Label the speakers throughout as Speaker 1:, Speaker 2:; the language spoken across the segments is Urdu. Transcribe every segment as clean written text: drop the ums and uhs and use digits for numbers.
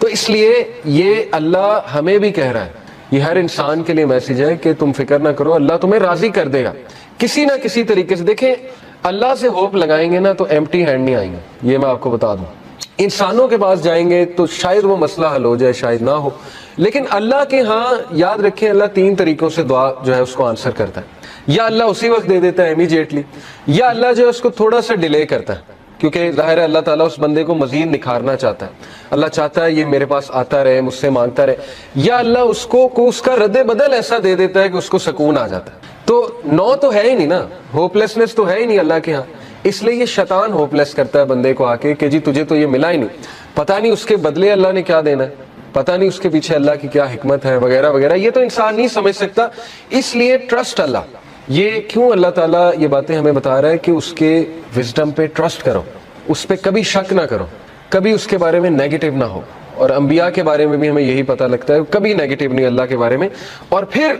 Speaker 1: تو اس لیے یہ اللہ ہمیں بھی کہہ رہا ہے، یہ ہر انسان کے لیے میسج ہے کہ تم فکر نہ کرو، اللہ تمہیں راضی کر دے گا کسی نہ کسی طریقے سے۔ دیکھیں اللہ سے ہوپ لگائیں گے نا تو ایمٹی ہینڈ نہیں آئیں گے، یہ میں آپ کو بتا دوں۔ انسانوں کے پاس جائیں گے تو شاید وہ مسئلہ حل ہو جائے، شاید نہ ہو، لیکن اللہ کے ہاں یاد رکھیں اللہ 3 طریقوں سے دعا جو ہے اس کو آنسر کرتا ہے۔ یا اللہ اسی وقت دے دیتا ہے امیجیٹلی، یا اللہ جو ہے اس کو تھوڑا سا ڈیلے کرتا ہے، کیونکہ ظاہر ہے اللہ تعالیٰ اس بندے کو مزید نکھارنا چاہتا ہے، اللہ چاہتا ہے یہ میرے پاس آتا رہے، مجھ سے مانگتا رہے، یا اللہ اس کو اس کا رد بدل ایسا دے دیتا ہے کہ اس کو سکون آ جاتا ہے۔ تو نو تو ہے ہی نہیں نا، ہوپلیسنس تو ہے ہی نہیں اللہ کے ہاں، اس لیے یہ شیطان ہوپلیس کرتا ہے بندے کو آ کے کہ جی تجھے تو یہ ملا ہی نہیں، پتہ نہیں اس کے بدلے اللہ نے کیا دینا ہے، پتہ نہیں اس کے پیچھے اللہ کی کیا حکمت ہے وغیرہ وغیرہ، یہ تو انسان نہیں سمجھ سکتا۔ اس لیے ٹرسٹ اللہ، یہ کیوں اللہ تعالیٰ یہ باتیں ہمیں بتا رہا ہے کہ اس کے وزڈم پہ ٹرسٹ کرو، اس پہ کبھی شک نہ کرو، کبھی اس کے بارے میں نیگیٹو نہ ہو۔ اور انبیاء کے بارے میں بھی ہمیں یہی پتہ لگتا ہے، کبھی نیگیٹو نہیں اللہ کے بارے میں۔ اور پھر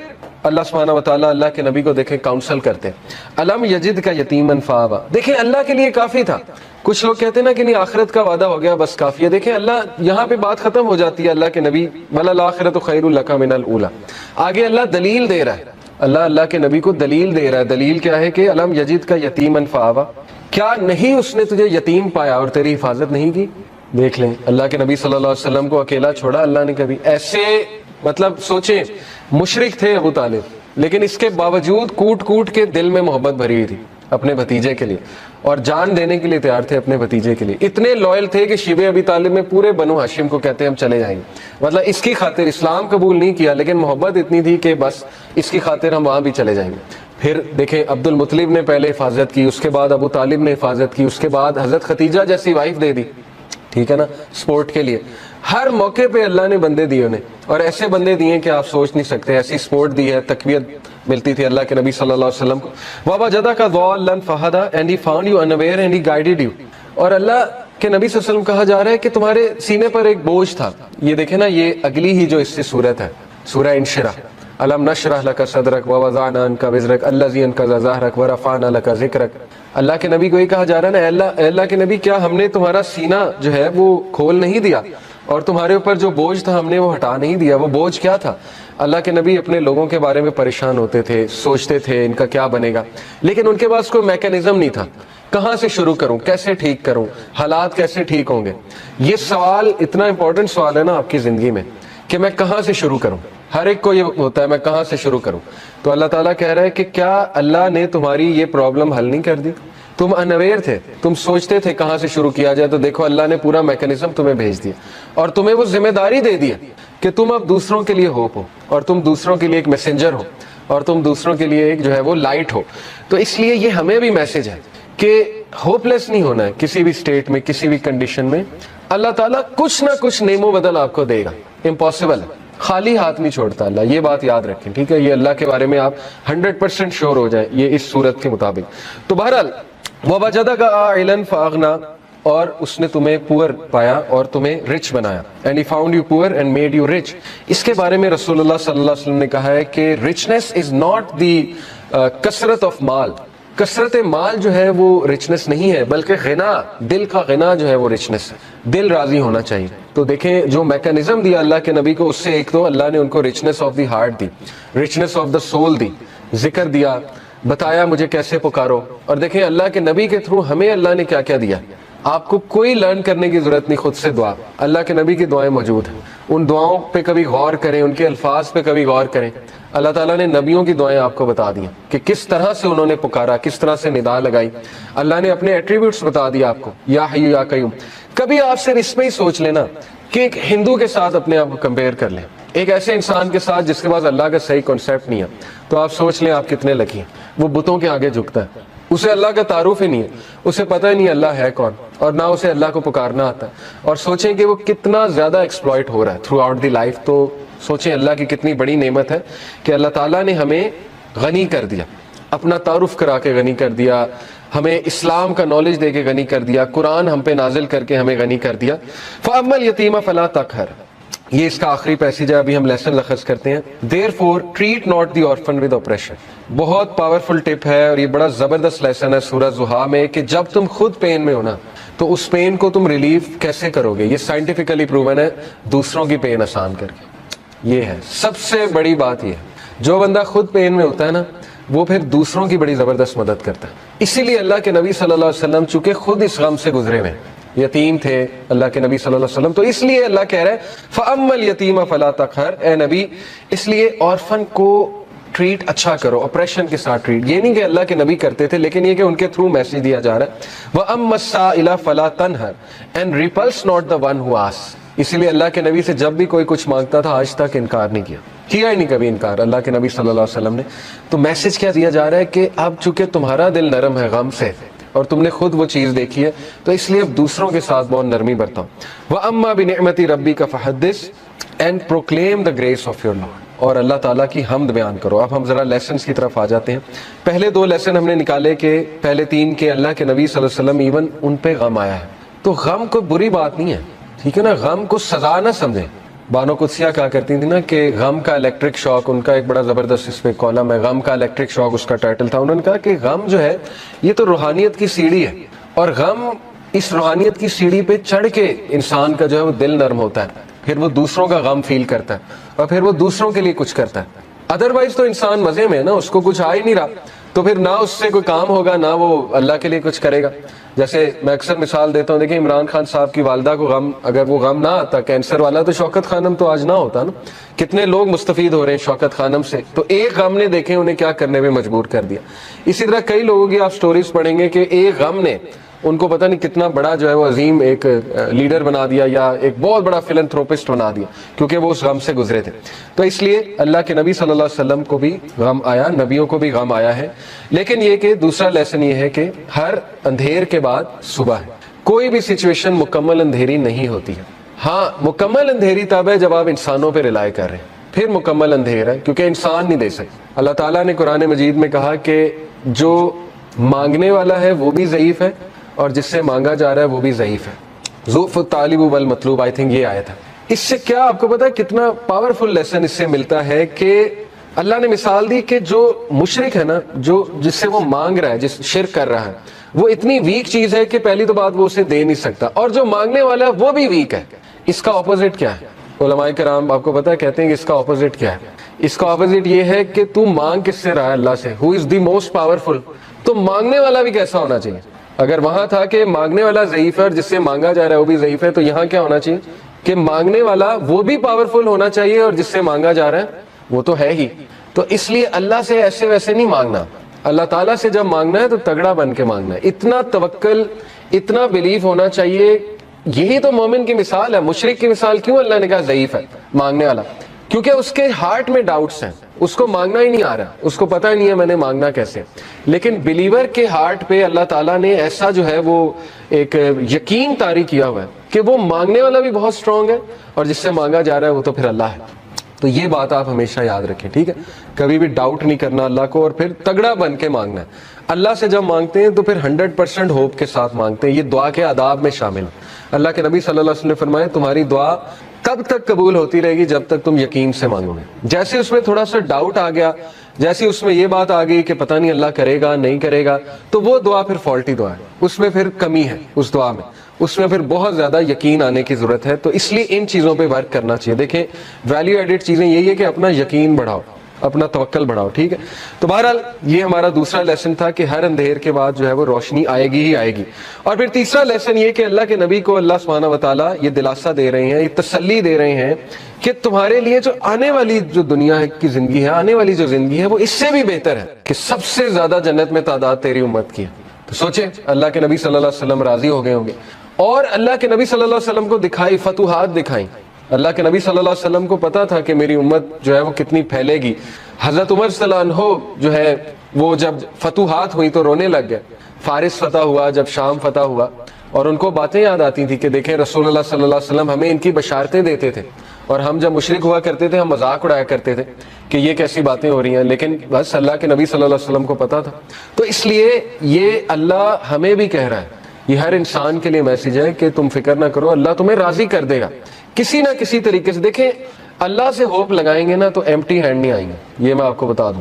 Speaker 1: اللہ سبحانہ وتعالیٰ اللہ کے نبی کو دیکھیں کاؤنسل کرتے ہیں، الم یجد کا یتیما فآویٰ، دیکھیں اللہ کے لیے کافی تھا۔ کچھ لوگ کہتے ہیں نا کہ نہیں آخرت کا وعدہ ہو گیا بس کافی ہے، دیکھیں اللہ یہاں پہ بات ختم ہو جاتی ہے اللہ کے نبی، وَلَلْآخِرَةُ خَيْرٌ لَكَ مِنَ الْأُولَىٰ، آگے اللہ دلیل دے رہا ہے، اللہ کے نبی کو دلیل دے رہا ہے۔ دلیل کیا ہے کہ الم یجد کا یتیما فآویٰ، کیا نہیں اس نے تجھے یتیم پایا اور تیری حفاظت نہیں کی؟ دیکھ لیں اللہ کے نبی صلی اللہ علیہ وسلم کو اکیلا چھوڑا اللہ نے کبھی؟ ایسے مطلب سوچیں، مشرک تھے ابو طالب، لیکن اس کے باوجود کوٹ کوٹ کے دل میں محبت بھری ہوئی تھی اپنے بھتیجے کے لیے، اور جان دینے کے لیے تیار تھے اپنے بھتیجے کے لیے، اتنے لوئل تھے کہ شیبہ ابی طالب میں پورے بنو ہاشم کو کہتے ہیں ہم چلے جائیں گے، مطلب اس کی خاطر اسلام قبول نہیں کیا لیکن محبت اتنی تھی کہ بس اس کی خاطر ہم وہاں بھی چلے جائیں گے۔ پھر دیکھیں عبد المطلب نے پہلے حفاظت کی، اس کے بعد ابو طالب نے حفاظت کی، اس کے بعد حضرت ختیجہ جیسی وائف دے دی، ٹھیک ہے نا، سپورٹ کے لیے۔ ہر موقع پہ اللہ نے بندے دیے انہیں، اور ایسے بندے دیے کہ آپ سوچ نہیں سکتے، ایسی سپورٹ دی ہے، تقویت ملتی تھی اللہ کے نبی صلی اللہ علیہ وسلم کو۔ وَوَجَدَكَ ضَالًّا فَهَدَىٰ and he found you unaware and he guided you، اور اللہ کے نبی صلی اللہ علیہ وسلم کہا جا رہا ہے کہ تمہارے سینے پر ایک بوجھ تھا۔ یہ دیکھیں نا، یہ اگلی ہی جو اس سے صورت ہے سورہ انشراح، الم نشرح لک صدرک ووضعنا عنک وزرک الذی انقض ظہرک ورفعنا لک ذکرک۔ اللہ کے نبی کو یہ کہا جا رہا ہے نا، اللہ کے نبی کیا ہم نے تمہارا سینہ جو ہے وہ کھول نہیں دیا، اور تمہارے اوپر جو بوجھ تھا ہم نے وہ ہٹا نہیں دیا؟ وہ بوجھ کیا تھا؟ اللہ کے نبی اپنے لوگوں کے بارے میں پریشان ہوتے تھے، سوچتے تھے ان کا کیا بنے گا، لیکن ان کے پاس کوئی میکینزم نہیں تھا، کہاں سے شروع کروں، کیسے ٹھیک کروں، حالات کیسے ٹھیک ہوں گے۔ یہ سوال اتنا امپورٹنٹ سوال ہے نا آپ کی زندگی میں کہ میں کہاں سے شروع کروں، ہر ایک کو یہ ہوتا ہے میں کہاں سے شروع کروں۔ تو اللہ تعالیٰ کہہ رہا ہے کہ کیا اللہ نے تمہاری یہ پرابلم حل نہیں کر دی؟ تم انویئر تھے، تم سوچتے تھے کہاں سے شروع کیا جائے، تو دیکھو اللہ نے پورا میکینزم تمہیں بھیج دیا، اور تمہیں وہ ذمہ داری دے دی کہ تم اب دوسروں کے لیے ہوپ ہو، اور تم دوسروں کے لیے ایک میسنجر ہو، اور تم دوسروں کے لیے ایک جو ہے وہ لائٹ ہو۔ تو اس لیے یہ ہمیں بھی میسج ہے کہ ہوپ لیس نہیں ہونا ہے کسی بھی سٹیٹ میں، کسی بھی کنڈیشن میں۔ اللہ تعالیٰ کچھ نہ کچھ نعم و بدل آپ کو دے گا، امپاسبل ہے، خالی ہاتھ نہیں چھوڑتا اللہ، یہ بات یاد رکھیں، ٹھیک ہے؟ یہ اللہ کے بارے میں آپ 100% شور ہو جائیں یہ اس صورت کے مطابق۔ تو بہرحال وَوَجَدَكَ عَائِلًا فَأَغْنَىٰ، اور اس نے تمہیں پور پایا اور تمہیں رچ بنایا، and he found you poor and made you rich۔ اس کے بارے میں رسول اللہ صلی اللہ علیہ وسلم نے کہا ہے کہ richness is not the کثرت of مال، کثرت مال جو ہے وہ رچنس نہیں ہے، بلکہ غنا، دل کا غنا جو ہے وہ رچنس ہے، دل راضی ہونا چاہیے۔ تو دیکھیں جو میکانزم دیا اللہ کے نبی کو، اس سے ایک تو اللہ نے ان کو رچنس آف دی ہارٹ دی، رچنس آف دا سول دی، ذکر دیا، بتایا مجھے کیسے پکارو۔ اور دیکھیں اللہ کے نبی کے تھرو ہمیں اللہ نے کیا کیا دیا، آپ کو کوئی لرن کرنے کی ضرورت نہیں، خود سے دعا، اللہ کے نبی کی دعائیں موجود ہیں، ان دعاؤں پہ کبھی غور کریں، ان کے الفاظ پہ کبھی غور کریں۔ اللہ تعالیٰ نے نبیوں کی دعائیں آپ کو بتا دی کہ کس طرح سے انہوں نے پکارا، کس طرح سے ندا لگائی، اللہ نے اپنے ایٹریبیوٹس بتا دیا آپ کو، یا حی یا قیوم۔ کبھی آپ صرف اس میں ہی سوچ لینا کہ ایک ہندو کے ساتھ اپنے آپ کو کمپیئر کر لیں، ایک ایسے انسان کے ساتھ جس کے پاس اللہ کا صحیح کانسیپٹ نہیں ہے، تو آپ سوچ لیں آپ کتنے لکی ہیں۔ وہ بتوں کے آگے جھکتا ہے، اسے اللہ کا تعارف ہی نہیں ہے، اسے پتہ ہی نہیں اللہ ہے کون، اور نہ اسے اللہ کو پکارنا آتا ہے، اور سوچیں کہ وہ کتنا زیادہ ایکسپلائٹ ہو رہا ہے تھرو آؤٹ دی لائف۔ تو سوچیں اللہ کی کتنی بڑی نعمت ہے کہ اللہ تعالیٰ نے ہمیں غنی کر دیا، اپنا تعارف کرا کے غنی کر دیا، ہمیں اسلام کا نالج دے کے غنی کر دیا، قرآن ہم پہ نازل کر کے ہمیں غنی کر دیا۔ فَأَمَّا الْيَتِيمَ فَلَا تَقْهَرْ، یہ اس کا آخری پیسیج ہے، ابھی ہم لیسن لخص کرتے ہیں۔ Therefore treat not the orphan with oppression، بہت پاورفل ٹپ ہے، اور یہ بڑا زبردست لیسن ہے سورہ ضحیٰ میں کہ جب تم خود پین میں ہونا تو اس پین کو تم ریلیف کیسے کرو گے؟ یہ سائنٹیفکلی پروون ہے، دوسروں کی پین آسان کر کے. یہ ہے سب سے بڑی بات. یہ جو بندہ خود پین میں ہوتا ہے نا، وہ پھر دوسروں کی بڑی زبردست مدد کرتا ہے. اسی لیے اللہ کے نبی صلی اللہ علیہ وسلم چونکہ خود اس غم سے گزرے ہوئے، یتیم تھے اللہ کے نبی صلی اللہ علیہ وسلم، تو اس لیے اللہ کہہ رہا ہے فَأَمَّا الْيَتِيمَ فَلَا تَقْهَرْ، اے نبی اس لیے آرفن کو ٹریٹ اچھا کرو، آپریشن کے ساتھ ٹریٹ. یہ نہیں کہ اللہ کے نبی کرتے تھے، لیکن یہ کہ ان کے تھرو میسج دیا جا رہا ہے وَأَمَّا السَّائِلَ فَلَا تَنْهَرْ and repels not the one who asks. اسی لیے اللہ کے نبی سے جب بھی کوئی کچھ مانگتا تھا آج تک انکار نہیں کیا ہی نہیں کبھی انکار اللہ کے نبی صلی اللہ علیہ وسلم نے. تو میسج کیا دیا جا رہا ہے کہ اب چونکہ تمہارا دل نرم ہے غم سے اور تم نے خود وہ چیز دیکھی ہے، تو اس لیے اب دوسروں کے ساتھ بہت نرمی برتاؤ. وَأَمَّا بِنِعْمَةِ رَبِّكَ فَحَدِّثْ and proclaim the grace of your Lord, اور اللہ تعالیٰ کی حمد بیان کرو. اب ہم ذرا لیسنز کی طرف آ جاتے ہیں. پہلے 2 لیسن ہم نے نکالے کہ پہلے 3 کہ اللہ کے نبی صلی اللہ علیہ وسلم ایون ان پہ غم آیا ہے. تو غم کوئی بری بات نہیں ہے، ٹھیک ہے نا، غم کو سزا نہ سمجھیں. بانو قدسیہ کہا کرتی تھی نا کہ غم کا الیکٹرک شاک، ان کا ایک بڑا زبردست اس پہ کالم ہے، غم کا الیکٹرک شاک اس کا ٹائٹل تھا. انہوں نے کہا کہ غم جو ہے یہ تو روحانیت کی سیڑھی ہے، اور غم اس روحانیت کی سیڑھی پہ چڑھ کے انسان کا جو ہے وہ دل نرم ہوتا ہے، پھر وہ دوسروں کا غم فیل کرتا ہے اور پھر وہ دوسروں کے لیے کچھ کرتا ہے. ادروائز تو انسان مزے میں ہے نا، اس کو کچھ آ ہی نہیں رہا، تو پھر نہ اس سے کوئی کام ہوگا نہ وہ اللہ کے لیے کچھ کرے گا. جیسے میں اکثر مثال دیتا ہوں، دیکھیں عمران خان صاحب کی والدہ کو غم، اگر وہ غم نہ آتا کینسر والا، تو شوکت خانم تو آج نہ ہوتا نا. کتنے لوگ مستفید ہو رہے ہیں شوکت خانم سے، تو ایک غم نے دیکھیں انہیں کیا کرنے میں مجبور کر دیا. اسی طرح کئی لوگوں کی آپ سٹوریز پڑھیں گے کہ ایک غم نے ان کو پتہ نہیں کتنا بڑا جو ہے وہ عظیم ایک لیڈر بنا دیا یا ایک بہت بڑا فلنتھروپسٹ بنا دیا، کیونکہ وہ اس غم سے گزرے تھے. تو اس لیے اللہ کے نبی صلی اللہ علیہ وسلم کو بھی غم آیا، نبیوں کو بھی غم آیا ہے. لیکن یہ کہ دوسرا لیسن یہ ہے کہ ہر اندھیر کے بعد صبح ہے. کوئی بھی سچویشن مکمل اندھیری نہیں ہوتی ہے. ہاں مکمل اندھیری تب ہے جب آپ انسانوں پہ رلائے کر رہے ہیں، پھر مکمل اندھیر ہے، کیونکہ انسان نہیں دے سکتے. اللہ تعالیٰ نے قرآن مجید میں کہا کہ جو مانگنے والا ہے وہ بھی ضعیف ہے اور جس سے مانگا جا رہا ہے وہ بھی ضعیف ہے. ضعف الطالب والمطلوب، آئی تھنک یہ آیت ہے. اس سے کیا آپ کو پتا ہے کتنا پاورفل لیسن اس سے ملتا ہے کہ اللہ نے مثال دی کہ جو مشرک ہے نا، جو جس سے وہ مانگ رہا ہے، جس شرک کر رہا ہے، وہ اتنی ویک چیز ہے کہ پہلی تو بات وہ اسے دے نہیں سکتا، اور جو مانگنے والا ہے وہ بھی ویک ہے. اس کا اپوزٹ کیا ہے؟ علماء کرام آپ کو پتا ہے کہتے ہیں کہ اس کا اپوزٹ کیا ہے؟ اس کا اپوزٹ یہ ہے کہ تو مانگ کس سے رہا ہے؟ اللہ سے. ہو از دی موسٹ پاورفل. تو مانگنے والا بھی کیسا ہونا چاہیے؟ اگر وہاں تھا کہ مانگنے والا ضعیف ہے اور جس سے مانگا جا رہا ہے وہ بھی ضعیف ہے، تو یہاں کیا ہونا چاہیے کہ مانگنے والا وہ بھی پاورفل ہونا چاہیے اور جس سے مانگا جا رہا ہے وہ تو ہے ہی. تو اس لیے اللہ سے ایسے ویسے نہیں مانگنا. اللہ تعالیٰ سے جب مانگنا ہے تو تگڑا بن کے مانگنا ہے. اتنا توکل، اتنا بلیف ہونا چاہیے. یہی تو مومن کی مثال ہے. مشرک کی مثال کیوں اللہ نے کہا ضعیف ہے مانگنے والا؟ کیونکہ اس کے ہارٹ میں ڈاؤٹس ہیں، اس کو مانگنا ہی نہیں آ رہا، اس کو پتہ ہی نہیں ہے میں نے مانگنا کیسے. لیکن بلیور کے ہارٹ پہ اللہ تعالیٰ نے ایسا جو ہے وہ ایک یقین طاری کیا ہوا ہے کہ وہ مانگنے والا بھی بہت اسٹرانگ ہے اور جس سے مانگا جا رہا ہے وہ تو پھر اللہ ہے. تو یہ بات آپ ہمیشہ یاد رکھیں، ٹھیک ہے؟ کبھی بھی ڈاؤٹ نہیں کرنا اللہ کو، اور پھر تگڑا بن کے مانگنا ہے. اللہ سے جب مانگتے ہیں تو پھر 100% ہوپ کے ساتھ مانگتے ہیں. یہ دعا کے آداب میں شامل ہے. اللہ کے نبی صلی اللہ علیہ وسلم نے فرمایا تمہاری دعا تب تک قبول ہوتی رہے گی جب تک تم یقین سے مانگو گے. جیسے اس میں تھوڑا سا ڈاؤٹ آ گیا، جیسے اس میں یہ بات آ گئی کہ پتہ نہیں اللہ کرے گا نہیں کرے گا، تو وہ دعا پھر فالٹی دعا ہے، اس میں پھر کمی ہے اس دعا میں، اس میں پھر بہت زیادہ یقین آنے کی ضرورت ہے. تو اس لیے ان چیزوں پہ ورک کرنا چاہیے. دیکھیں ویلیو ایڈڈ چیزیں یہی ہے کہ اپنا یقین بڑھاؤ، اپنا توکل بڑھاؤ، ٹھیک ہے؟ تو بہرحال یہ ہمارا دوسرا لیسن تھا کہ ہر اندھیر کے بعد جو ہے وہ روشنی آئے گی ہی آئے گی. اور پھر تیسرا لیسن یہ کہ اللہ کے نبی کو اللہ سبحانہ و تعالیٰ یہ دلاسا دے رہے ہیں، یہ تسلی دے رہے ہیں کہ تمہارے لیے جو آنے والی جو دنیا کی زندگی ہے، آنے والی جو زندگی ہے وہ اس سے بھی بہتر ہے، کہ سب سے زیادہ جنت میں تعداد تیری امت کی ہے. تو سوچیں اللہ کے نبی صلی اللہ علیہ وسلم راضی ہو گئے ہوں گے، اور اللہ کے نبی صلی اللہ علیہ وسلم کو دکھائی فتوحات دکھائیں. اللہ کے نبی صلی اللہ علیہ وسلم کو پتا تھا کہ میری امت جو ہے وہ کتنی پھیلے گی. حضرت عمر صلی اللہ عنہ جو ہے وہ جب فتوحات ہوئی تو رونے لگ گئے. فارس فتح ہوا، جب شام فتح ہوا، اور ان کو باتیں یاد آتی تھی کہ دیکھیں رسول اللہ صلی اللہ علیہ وسلم ہمیں ان کی بشارتیں دیتے تھے، اور ہم جب مشرک ہوا کرتے تھے ہم مذاق اڑایا کرتے تھے کہ یہ کیسی باتیں ہو رہی ہیں. لیکن بس اللہ کے نبی صلی اللہ علیہ وسلم کو پتا تھا. تو اس لیے یہ اللہ ہمیں بھی کہہ رہا ہے، یہ ہر انسان کے لیے میسج ہے کہ تم فکر نہ کرو، اللہ تمہیں راضی کر دے گا کسی نہ کسی طریقے سے. دیکھیں اللہ سے ہوپ لگائیں گے نا تو ایمٹی ہینڈ نہیں آئیں گے، یہ میں آپ کو بتا دوں.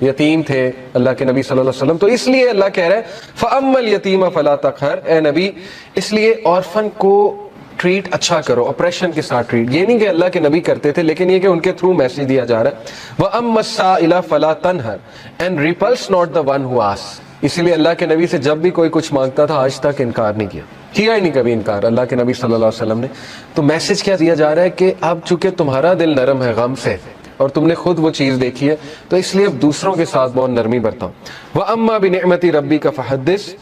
Speaker 1: یتیم تھے اللہ کے نبی صلی اللہ علیہ وسلم، تو اس لیے اللہ کہہ رہا ہے فَأَمَّا الْيَتِيمَ فَلَا تَقْهَرْ، اے نبی اس لیے عورفن کو ٹریٹ اچھا کرو، اپریشن کے ساتھ ٹریٹ. یہ نہیں کہ اللہ کے نبی کرتے تھے، لیکن یہ کہ ان کے تھرو میسج دیا جا رہا ہے وَأَمَّا السَّائِلَ فَلَا تَنْهَرْ and repulse not the one who asks. اسی لیے اللہ کے نبی سے جب بھی کوئی کچھ مانگتا تھا آج تک انکار نہیں کیا ہی نہیں کبھی انکار اللہ کے نبی صلی اللہ علیہ وسلم نے. تو میسج کیا دیا جا رہا ہے کہ اب چونکہ تمہارا دل نرم ہے غم سے اور تم نے خود وہ چیز دیکھی ہے، تو اس لیے اب دوسروں کے ساتھ بہت نرمی برتاؤ. وَأَمَّا بِنِعْمَتِ رَبِّكَ فَحَدِّثْ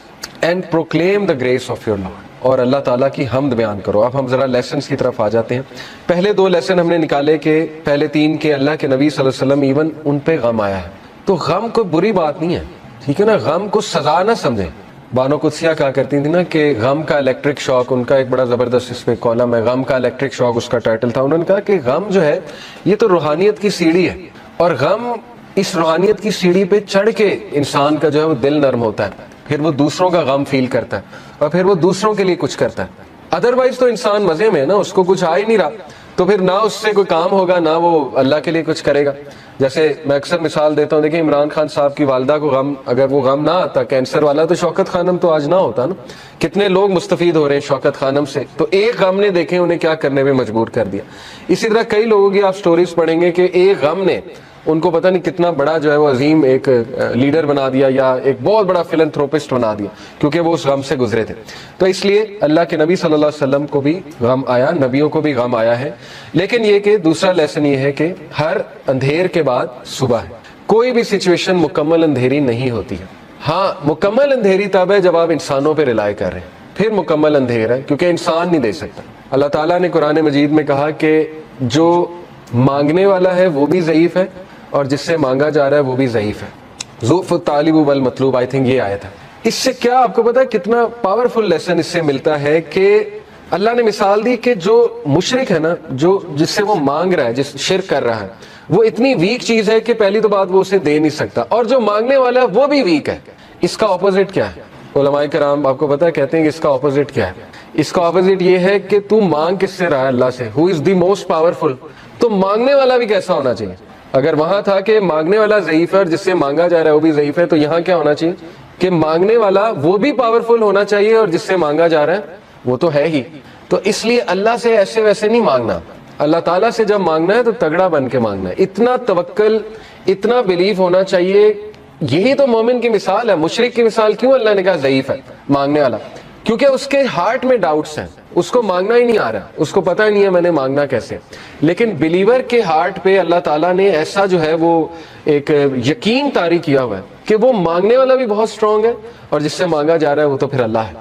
Speaker 1: and proclaim the grace of your Lord، اور اللہ تعالیٰ کی حمد بیان کرو. اب ہم ذرا لیسنز کی طرف آ جاتے ہیں. پہلے 2 لیسن ہم نے نکالے کہ پہلے 3 کہ اللہ کے نبی صلی اللہ علیہ وسلم ایون ان پہ غم آیا ہے، تو غم کوئی بری بات نہیں ہے، ٹھیک ہے نا. غم کو سزا نہ سمجھیں. بانو قدسیہ کہا کرتی تھی نا کہ غم کا الیکٹرک شاک، ان کا ایک بڑا زبردست اس پہ کالم ہے، غم کا الیکٹرک شاک اس کا ٹائٹل تھا. انہوں نے کہا کہ غم جو ہے یہ تو روحانیت کی سیڑھی ہے، اور غم اس روحانیت کی سیڑھی پہ چڑھ کے انسان کا جو ہے وہ دل نرم ہوتا ہے، پھر وہ دوسروں کا غم فیل کرتا ہے اور پھر وہ دوسروں کے لیے کچھ کرتا ہے. ادروائز تو انسان مزے میں ہے نا، اس کو کچھ آ ہی نہیں رہا، تو پھر نہ اس سے کوئی کام ہوگا نہ وہ اللہ کے لیے کچھ کرے گا. جیسے میں اکثر مثال دیتا ہوں، دیکھیں عمران خان صاحب کی والدہ کو غم، اگر وہ غم نہ آتا کینسر والا، تو شوکت خانم تو آج نہ ہوتا نا. کتنے لوگ مستفید ہو رہے ہیں شوکت خانم سے، تو ایک غم نے دیکھیں انہیں کیا کرنے میں مجبور کر دیا. اسی طرح کئی لوگوں کی آپ سٹوریز پڑھیں گے کہ ایک غم نے ان کو پتہ نہیں کتنا بڑا جو ہے وہ عظیم ایک لیڈر بنا دیا یا ایک بہت بڑا فلنتھروپسٹ بنا دیا، کیونکہ وہ اس غم سے گزرے تھے. تو اس لیے اللہ کے نبی صلی اللہ علیہ وسلم کو بھی غم آیا، نبیوں کو بھی غم آیا ہے. لیکن یہ کہ دوسرا لیسن یہ ہے کہ ہر اندھیر کے بعد صبح ہے. کوئی بھی سچویشن مکمل اندھیری نہیں ہوتی ہے. ہاں مکمل اندھیری تب ہے جب آپ انسانوں پہ رلائے کر رہے ہیں، پھر مکمل اندھیر ہے، کیونکہ انسان نہیں دے سکتا. اللہ تعالیٰ نے قرآن مجید میں کہا کہ جو مانگنے والا ہے وہ بھی ضعیف ہے اور جس سے مانگا جا رہا ہے وہ بھی ضعیف ہے. ضعف الطالب والمطلوب، آئی تھنک یہ آیت ہے. اس سے کیا آپ کو پتا ہے کتنا پاورفل لیسن اس سے ملتا ہے کہ اللہ نے مثال دی کہ جو مشرک ہے نا، جو جس سے وہ مانگ رہا ہے، جس شرک کر رہا ہے، وہ اتنی ویک چیز ہے کہ پہلی تو بات وہ اسے دے نہیں سکتا، اور جو مانگنے والا ہے وہ بھی ویک ہے. اس کا اپوزٹ کیا ہے؟ علماء کرام آپ کو پتا ہے کہتے ہیں کہ اس کا اپوزٹ کیا ہے. اس کا اپوزٹ یہ ہے کہ تو مانگ کس سے رہا ہے؟ اللہ سے. ہو از دی موسٹ پاورفل. تو مانگنے والا بھی کیسا ہونا چاہیے؟ اگر وہاں تھا کہ مانگنے والا ضعیف ہے اور جس سے مانگا جا رہا ہے وہ بھی ضعیف ہے، تو یہاں کیا ہونا چاہیے کہ مانگنے والا وہ بھی پاورفل ہونا چاہیے اور جس سے مانگا جا رہا ہے وہ تو ہے ہی. تو اس لیے اللہ سے ایسے ویسے نہیں مانگنا. اللہ تعالیٰ سے جب مانگنا ہے تو تگڑا بن کے مانگنا ہے. اتنا توکل، اتنا بلیف ہونا چاہیے. یہی تو مومن کی مثال ہے. مشرک کی مثال کیوں اللہ نے کہا ضعیف ہے مانگنے والا؟ کیونکہ اس کے ہارٹ میں ڈاؤٹس ہیں، اس کو مانگنا ہی نہیں آ رہا، اس کو پتہ ہی نہیں ہے میں نے مانگنا کیسے. لیکن بلیور کے ہارٹ پہ اللہ تعالیٰ نے ایسا جو ہے وہ ایک یقین طاری کیا ہوا ہے کہ وہ مانگنے والا بھی بہت اسٹرانگ ہے اور جس سے مانگا جا رہا ہے وہ تو پھر اللہ ہے.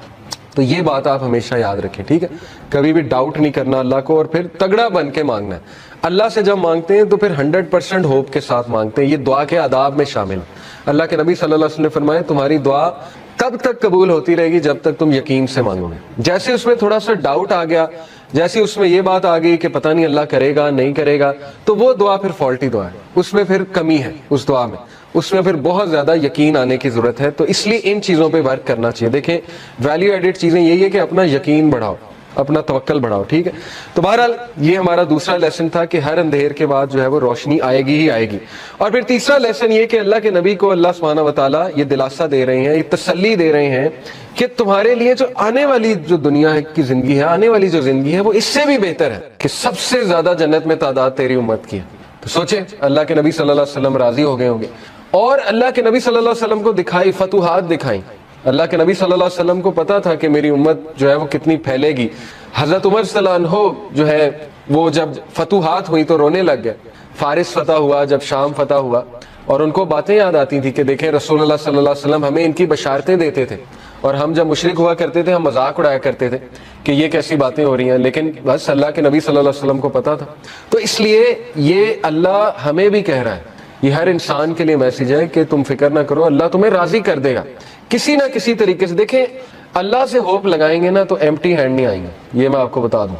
Speaker 1: تو یہ بات آپ ہمیشہ یاد رکھیں، ٹھیک ہے؟ کبھی بھی ڈاؤٹ نہیں کرنا اللہ کو، اور پھر تگڑا بن کے مانگنا ہے. اللہ سے جب مانگتے ہیں تو پھر 100% ہوپ کے ساتھ مانگتے ہیں. یہ دعا کے آداب میں شامل. اللہ کے نبی صلی اللہ علیہ وسلم نے فرمایا تمہاری دعا تب تک قبول ہوتی رہے گی جب تک تم یقین سے مانگو گے. جیسے اس میں تھوڑا سا ڈاؤٹ آ گیا، جیسے اس میں یہ بات آ گئی کہ پتہ نہیں اللہ کرے گا نہیں کرے گا، تو وہ دعا پھر فالٹی دعا ہے. اس میں پھر کمی ہے، اس دعا میں اس میں پھر بہت زیادہ یقین آنے کی ضرورت ہے. تو اس لیے ان چیزوں پہ ورک کرنا چاہیے. دیکھیں ویلیو ایڈڈ چیزیں یہی ہے کہ اپنا یقین بڑھاؤ، اپنا توکل بڑھاؤ، ٹھیک ہے؟ تو بہرحال یہ ہمارا دوسرا لیسن تھا کہ ہر اندھیر کے بعد جو ہے وہ روشنی آئے گی ہی آئے گی. اور پھر تیسرا لیسن یہ کہ اللہ کے نبی کو اللہ سبحانہ و تعالیٰ یہ دلاسا دے رہے ہیں، یہ تسلی دے رہے ہیں کہ تمہارے لیے جو آنے والی جو دنیا کی زندگی ہے، آنے والی جو زندگی ہے وہ اس سے بھی بہتر ہے، کہ سب سے زیادہ جنت میں تعداد تیری امت کی ہے. تو سوچیں اللہ کے نبی صلی اللہ علیہ وسلم راضی ہو گئے ہوں گے. اور اللہ کے نبی صلی اللہ علیہ وسلم کو دکھائی فتوحات دکھائیں. اللہ کے نبی صلی اللہ علیہ وسلم کو پتا تھا کہ میری امت جو ہے وہ کتنی پھیلے گی. حضرت عمر صلی اللہ عنہ جو ہے وہ جب فتوحات ہوئی تو رونے لگ گئے. فارس فتح ہوا، جب شام فتح ہوا، اور ان کو باتیں یاد آتی تھی کہ دیکھیں رسول اللہ صلی اللہ علیہ وسلم ہمیں ان کی بشارتیں دیتے تھے، اور ہم جب مشرک ہوا کرتے تھے ہم مذاق اڑایا کرتے تھے کہ یہ کیسی باتیں ہو رہی ہیں. لیکن بس اللہ کے نبی صلی اللہ علیہ وسلم کو پتا تھا. تو اس لیے یہ اللہ ہمیں بھی کہہ رہا ہے، یہ ہر انسان کے لیے میسج ہے کہ تم فکر نہ کرو، اللہ تمہیں راضی کر دے گا کسی نہ کسی طریقے سے. دیکھیں اللہ سے ہوپ لگائیں گے نا تو ایمٹی ہینڈ نہیں آئیں گے، یہ میں آپ کو بتا دوں.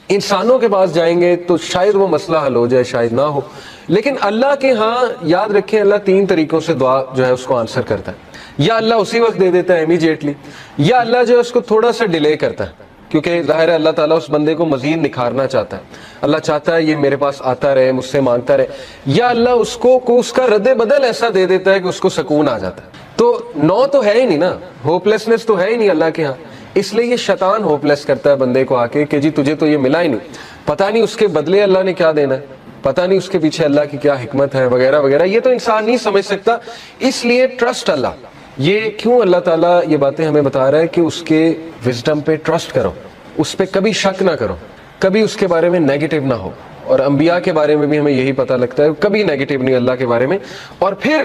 Speaker 1: انسانوں کے پاس جائیں گے تو شاید وہ مسئلہ حل ہو جائے، شاید نہ ہو. لیکن اللہ کے ہاں یاد رکھیں اللہ 3 طریقوں سے دعا جو ہے اس کو آنسر کرتا ہے. یا اللہ اسی وقت دے دیتا ہے امیجیٹلی، یا اللہ جو ہے اس کو تھوڑا سا ڈیلے کرتا ہے. کیونکہ ظاہر ہے اللہ تعالیٰ اس بندے کو مزید نکھارنا چاہتا ہے. اللہ چاہتا ہے یہ میرے پاس آتا رہے, مجھ سے مانگتا رہے, یا اللہ اس کو اس کا رد بدل ایسا دے دیتا ہے کہ اس کو سکون آ جاتا ہے. تو نو تو ہے ہی نہیں نا, ہوپلیسنس تو ہے ہی نہیں اللہ کے ہاں. اس لیے یہ شیطان ہوپلیس کرتا ہے بندے کو آ کے کہ جی تجھے تو یہ ملا ہی نہیں, پتہ نہیں اس کے بدلے اللہ نے کیا دینا ہے, پتہ نہیں اس کے پیچھے اللہ کی کیا حکمت ہے وغیرہ وغیرہ. یہ تو انسان نہیں سمجھ سکتا. اس لیے ٹرسٹ اللہ. یہ کیوں اللہ تعالیٰ یہ باتیں ہمیں بتا رہا ہے کہ اس کے وزڈم پہ ٹرسٹ کرو, اس پہ کبھی شک نہ کرو, کبھی اس کے بارے میں نیگیٹو نہ ہو. اور انبیاء کے بارے میں بھی ہمیں یہی پتہ لگتا ہے, کبھی نیگیٹو نہیں اللہ کے بارے میں. اور پھر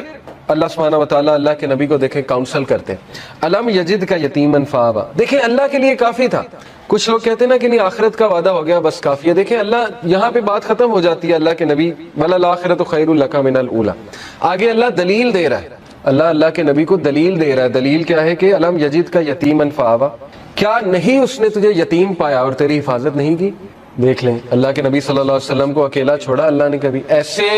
Speaker 1: اللہ سبحانہ و تعالیٰ اللہ کے نبی کو دیکھیں کاؤنسل کرتے ہیں, علم یجد کا یتیمن فآویٰ. دیکھیں اللہ کے لیے کافی تھا. کچھ لوگ کہتے ہیں نا کہ نہیں آخرت کا وعدہ ہو گیا بس کافی ہے. دیکھیں اللہ یہاں پہ بات ختم ہو جاتی ہے اللہ کے نبی, وَلَلْآخِرَةُ خَيْرٌ لَكَ مِنَ الْأُولَىٰ. آگے اللہ دلیل دے رہا ہے, اللہ کے نبی کو دلیل دے رہا ہے. دلیل کیا ہے کہ علم یجد کا یتیمن فآویٰ, کیا نہیں اس نے تجھے یتیم پایا اور تیری حفاظت نہیں کی. دیکھ لیں اللہ کے نبی صلی اللہ علیہ وسلم کو اکیلا چھوڑا اللہ نے کبھی. ایسے